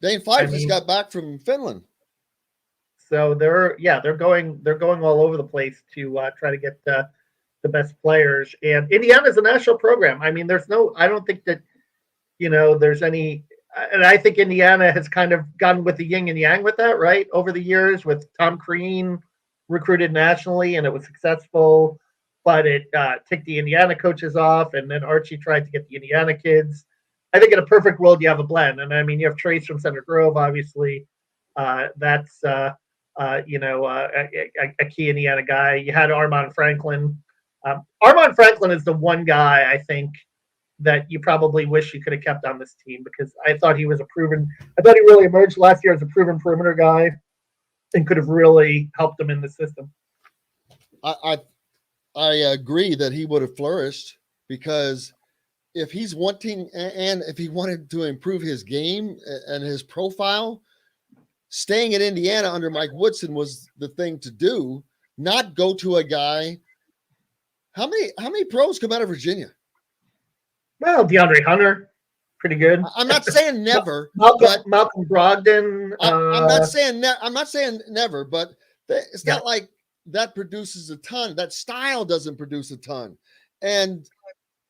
Dane Fife just got back from Finland. So they're going all over the place to try to get the best players. And Indiana's a national program. I mean, I don't think that there's any. And I think Indiana has kind of gone with the yin and yang with that, right? Over the years, with Tom Crean recruited nationally, and it was successful, but it ticked the Indiana coaches off, and then Archie tried to get the Indiana kids. I think in a perfect world, you have a blend. And I mean, you have Trace from Center Grove, obviously. That's a key Indiana guy. You had Armand Franklin. Armand Franklin is the one guy, I think, that you probably wish you could have kept on this team, because I thought he really emerged last year as a proven perimeter guy and could have really helped them in the system. I agree that he would have flourished, because if he's wanting, and if he wanted to improve his game and his profile, staying at Indiana under Mike Woodson was the thing to do, not go to a guy. How many pros come out of Virginia? Well, DeAndre Hunter, pretty good. I'm not saying never. Malcolm Brogdon. I'm not saying never, but it's not like that produces a ton. That style doesn't produce a ton. And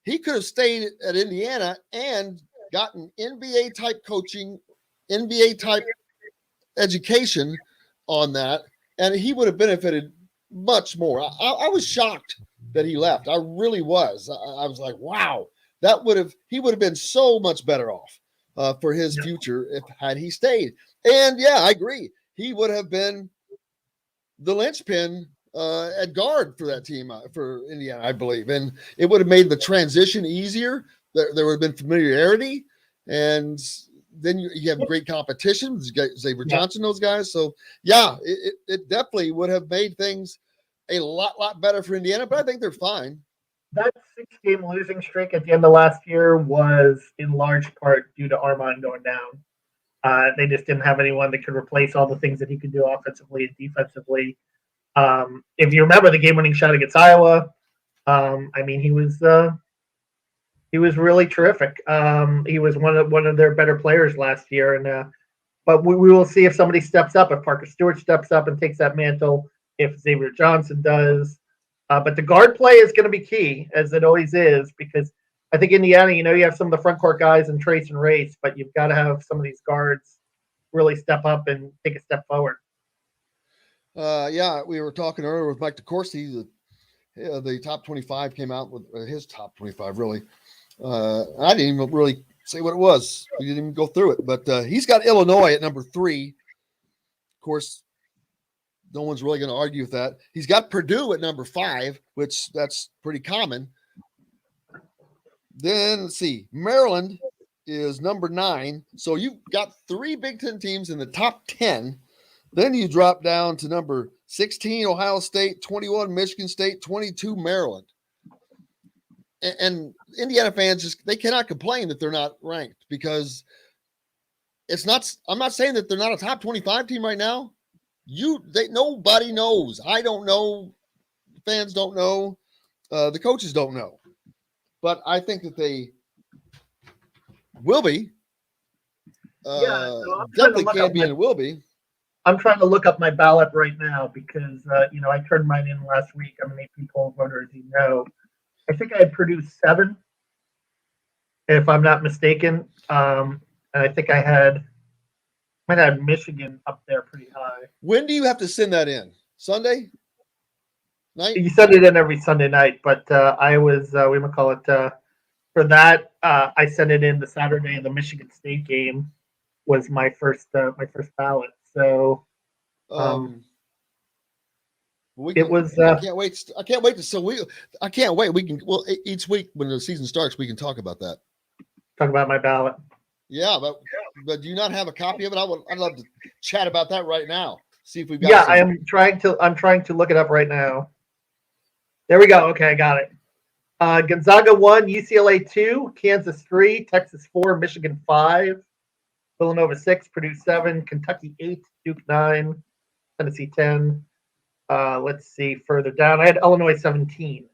he could have stayed at Indiana and gotten NBA type coaching, NBA type education on that, and he would have benefited much more. I was shocked that he left. I really was. I was like, wow. He would have been so much better off for his future had he stayed. And yeah, I agree. He would have been the linchpin at guard for that team, for Indiana, I believe. And it would have made the transition easier. There would have been familiarity. And then you have great competition. Xavier Johnson, those guys. So yeah, it definitely would have made things a lot better for Indiana, but I think they're fine. That 6-game losing streak at the end of last year was in large part due to Armand going down. They just didn't have anyone that could replace all the things that he could do offensively and defensively. If you remember the game-winning shot against Iowa, I mean, he was really terrific. He was one of their better players last year, and but we will see if somebody steps up, if Parker Stewart steps up and takes that mantle, if Xavier Johnson does. But the guard play is going to be key, as it always is, because I think Indiana, you have some of the front court guys in Trace and Race, but you've got to have some of these guards really step up and take a step forward. We were talking earlier with Mike DeCourcy. The top 25 came out with his top 25, really. I didn't even really say what it was. We didn't even go through it, but he's got Illinois at number 3. Of course, no one's really going to argue with that. He's got Purdue at number 5, which that's pretty common. Then let's see, Maryland is number 9. So you've got 3 Big Ten teams in the top 10. Then you drop down to number 16, Ohio State, 21, Michigan State, 22, Maryland. And Indiana fans they cannot complain that they're not ranked, because I'm not saying that they're not a top 25 team right now. Nobody knows. I don't know. Fans don't know. The coaches don't know. But I think that they will be. Definitely can be and will be. I'm trying to look up my ballot right now because, I turned mine in last week. I'm an AP poll voter, as you know. I think I had produced 7, if I'm not mistaken. And I think I might have Michigan up there pretty high. When do you have to send that in? Sunday night? You send it in every Sunday night, but I was, for that, I sent it in the Saturday of the Michigan State game was my first ballot. So it was. I can't wait. I can't wait I can't wait. We can. Well, each week when the season starts, we can talk about that. Talk about my ballot. Yeah, but do you not have a copy of it? I'd love to chat about that right now. See if we've got. Yeah, I'm trying to look it up right now. There we go. Okay, I got it. Gonzaga 1, UCLA 2, Kansas 3, Texas 4, Michigan 5, Villanova 6, Purdue 7, Kentucky 8, Duke 9, Tennessee 10. Let's see further down. I had Illinois 17,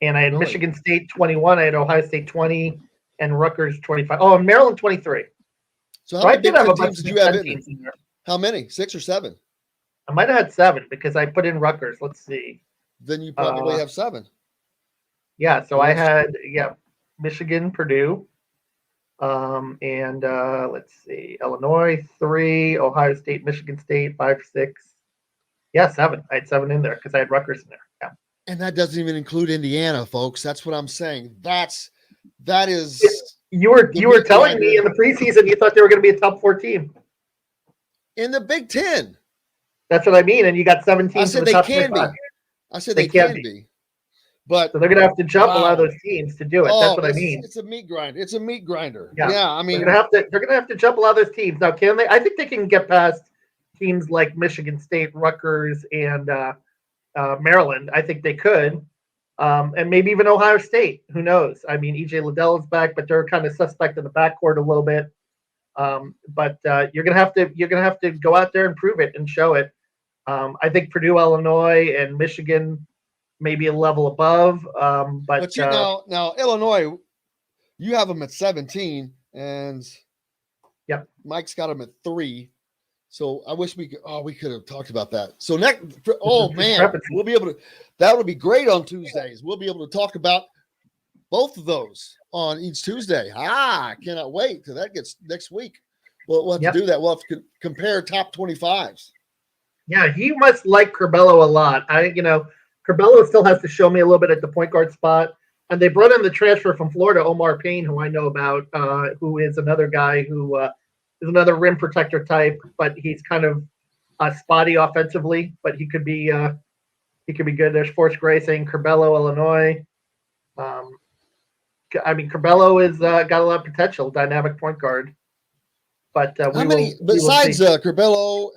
and I had Michigan State 21. I had Ohio State 20, and Rutgers 25. Oh, and Maryland 23. So how many Big Ten teams did you have in there? How many? 6 or 7? I might have had 7 because I put in Rutgers. Let's see. Then you probably have 7. Yeah, so I had Michigan, Purdue, and let's see, Illinois 3, Ohio State, Michigan State 5, 6. Yeah, 7. I had 7 in there because I had Rutgers in there. Yeah, and that doesn't even include Indiana, folks. That's what I'm saying. That is. You were telling me in the preseason you thought they were going to be a top 4 team in the Big Ten. That's what I mean, and you got 17. I said they can be. I said they can be. But so they're going to have to jump a lot of those teams to do it. That's what I mean. It's a meat grinder. It's a meat grinder. Yeah, I mean, they're going to have to jump a lot of those teams. Now, can they? I think they can get past teams like Michigan State, Rutgers, and Maryland. I think they could, and maybe even Ohio State. Who knows? I mean, EJ Liddell is back, but they're kind of suspect in the backcourt a little bit. But you're going to have to go out there and prove it and show it. I think Purdue, Illinois, and Michigan. Maybe a level above, but now Illinois, you have them at 17, and Mike's got them at 3. So I wish we could have talked about that. So next, man, we'll be able to. That would be great on Tuesdays. We'll be able to talk about both of those on each Tuesday. I cannot wait till that gets next week. We'll have to do that. We'll have to compare top 25s. Yeah, he must like Curbelo a lot. Curbelo still has to show me a little bit at the point guard spot. And they brought in the transfer from Florida, Omar Payne, who I know about, who is another guy who is another rim protector type, but he's kind of spotty offensively, but he could be good. There's Forrest Gray saying Curbelo, Illinois. Curbelo is got a lot of potential, dynamic point guard. But besides Curbelo,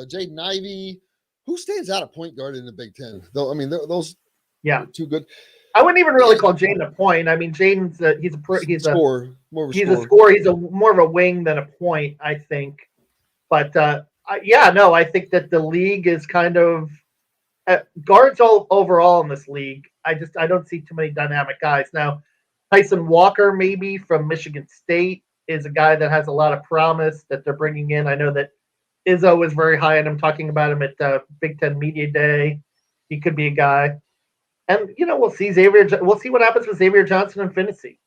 Jaden Ivey, who stands out at point guard in the Big Ten? Though, I mean, those are too good. I wouldn't even really call Jaden a point. I mean, Jaden's he's a scorer. He's a scorer. He's more of a wing than a point, I think. But I think that the league is kind of guards all overall in this league. I don't see too many dynamic guys now. Tyson Walker, maybe from Michigan State, is a guy that has a lot of promise that they're bringing in. I know that Izzo was very high on him, talking about him at Big Ten Media Day. He could be a guy. And, we'll see We'll see what happens with Xavier Johnson and Finney.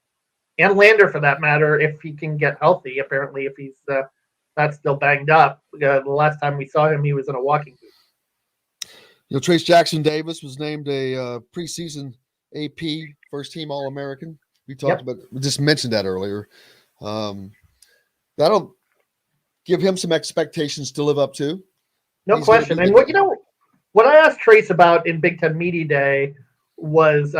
And Lander, for that matter, if he can get healthy. Apparently, if he's not still banged up. The last time we saw him, he was in a walking boot. Trace Jackson Davis was named a preseason AP first-team All-American. We talked about – we just mentioned that earlier. That'll – give him some expectations to live up to. No question. And what I asked Trace about in Big Ten Media Day was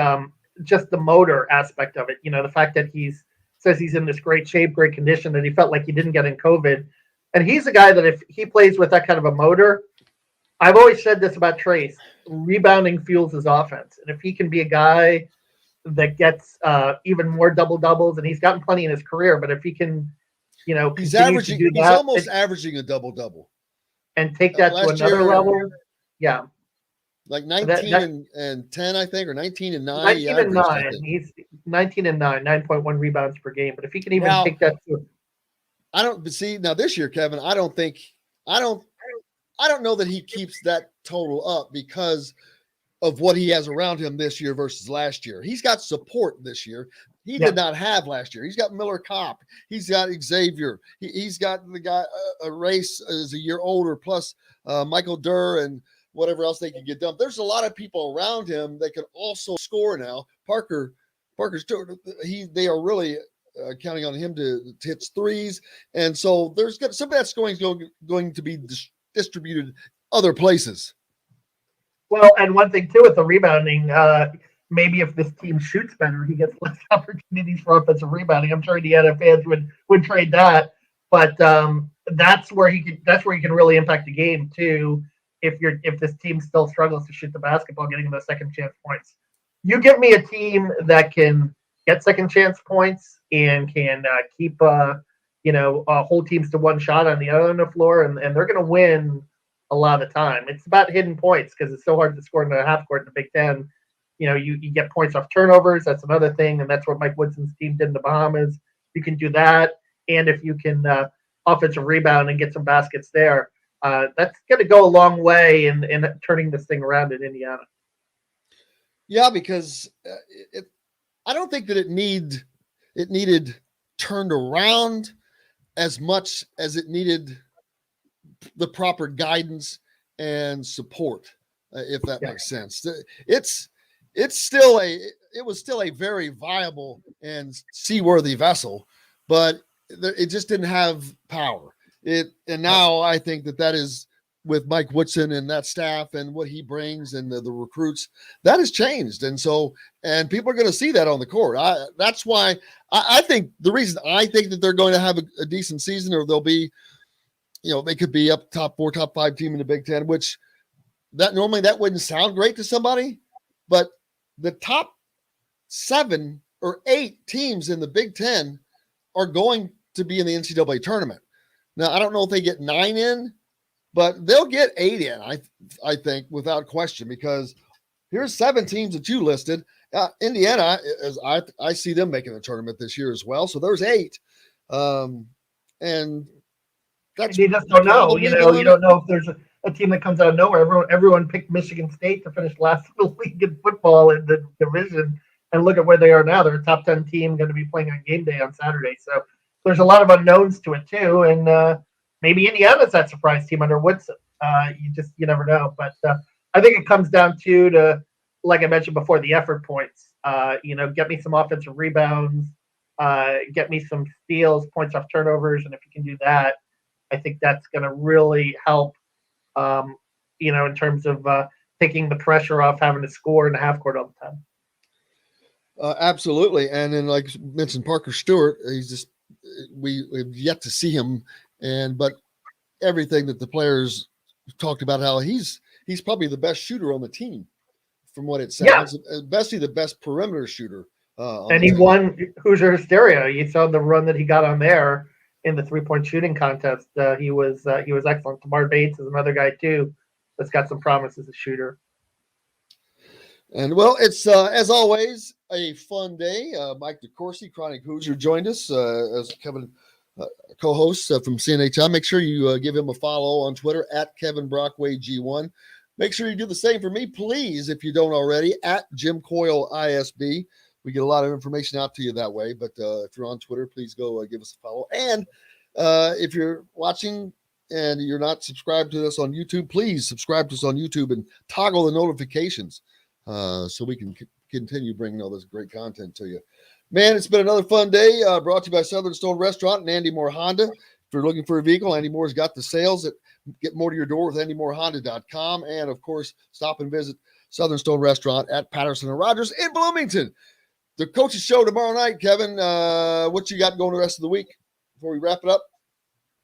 just the motor aspect of it. The fact that he's says he's in this great shape, great condition that he felt like he didn't get in COVID. And he's a guy that if he plays with that kind of a motor, I've always said this about Trace, rebounding fuels his offense. And if he can be a guy that gets even more double-doubles, and he's gotten plenty in his career, but if he can, he's averaging, he's almost averaging a double-double. And take that to another level. Yeah. Like 19 and 10, I think, or 19 and 9. 19 and 9. He's 19 and 9, 9.1 rebounds per game. But if he can even take that to, I don't see now this year, Kevin. I don't know that he keeps that total up because of what he has around him this year versus last year. He's got support this year. He did not have last year. He's got Miller Kopp. He's got Xavier. He's got the guy, a race is a year older, plus Michael Durr and whatever else they can get done. There's a lot of people around him that can also score now. Parker Stewart, they are really counting on him to hit threes. And so there's some of that's going to be distributed other places. Well, and one thing too with the rebounding, maybe if this team shoots better, he gets less opportunities for offensive rebounding. I'm sure Indiana fans would trade that, but that's where he can really impact the game too. If this team still struggles to shoot the basketball, getting those second chance points, you give me a team that can get second chance points and can keep whole teams to one shot on the other end of the floor, and they're going to win a lot of the time. It's about hidden points because it's so hard to score in the half court in the Big Ten. You get points off turnovers. That's another thing, and that's what Mike Woodson's team did in the Bahamas. You can do that, and if you can offensive rebound and get some baskets there, that's going to go a long way in turning this thing around in Indiana. Yeah, because I don't think that it needed turned around as much as it needed the proper guidance and support, if that makes sense. It was still a very viable and seaworthy vessel, but it just didn't have power. And now I think that is with Mike Woodson and that staff and what he brings and the recruits, that has changed. And people are going to see that on the court. That's why I think the reason I think that they're going to have a decent season, or they'll be, they could be up top 4, top 5 team in the Big Ten, which that normally that wouldn't sound great to somebody, but the top 7 or 8 teams in the Big Ten are going to be in the NCAA tournament. Now, I don't know if they get 9 in, but they'll get 8 in, I think, without question, because here's 7 teams that you listed. Indiana, I see them making the tournament this year as well. So there's 8. And that's, you just don't know. You don't know if there's a team that comes out of nowhere. Everyone picked Michigan State to finish last in the league in football in the division, and look at where they are now. They're a top 10 team going to be playing on game day on Saturday. So there's a lot of unknowns to it too. And maybe Indiana's that surprise team under Woodson. You never know. But I think it comes down to, like I mentioned before, the effort points. Get me some offensive rebounds, get me some steals, points off turnovers. And if you can do that, I think that's going to really help, in terms of taking the pressure off having to score in the half court all the time. Absolutely. And then, like you mentioned, Parker Stewart, we've yet to see him. But everything that the players talked about, how he's probably the best shooter on the team, from what it sounds, especially the best perimeter shooter. And he won Hoosier Hysteria. You saw the run that he got on there in the 3-point shooting contest. He was excellent. Tamar Bates is another guy too that's got some promise as a shooter. And well, it's as always a fun day. Mike DeCourcy, Chronic Hoosier, joined us as Kevin co-host from CNHI. Make sure you give him a follow on Twitter at Kevin Brockway G1. Make sure you do the same for me, please, if you don't already, at Jim Coyle ISB. We get a lot of information out to you that way. But if you're on Twitter, please go give us a follow. And if you're watching and you're not subscribed to us on YouTube, please subscribe to us on YouTube and toggle the notifications so we can continue bringing all this great content to you. Man, it's been another fun day, brought to you by Southern Stone Restaurant and Andy Moore Honda. If you're looking for a vehicle, Andy Moore's got the sales that get more to your door with AndyMooreHonda.com. And, of course, stop and visit Southern Stone Restaurant at Patterson and Rogers in Bloomington. the coaches show tomorrow night, Kevin. What you got going the rest of the week before we wrap it up?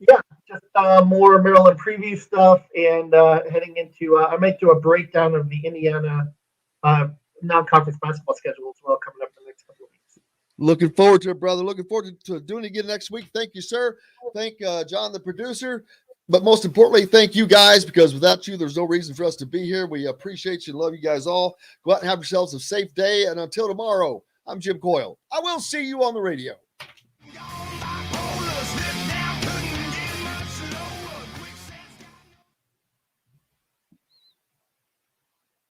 Yeah, just more Maryland preview stuff, and heading into I might do a breakdown of the Indiana non-conference basketball schedule as well coming up in the next couple of weeks. Looking forward to it, brother. Looking forward to doing it again next week. Thank you, sir. Thank John, the producer. But most importantly, thank you guys, because without you, there's no reason for us to be here. We appreciate you and love you guys all. Go out and have yourselves a safe day. And until tomorrow, I'm Jim Coyle. I will see you on the radio.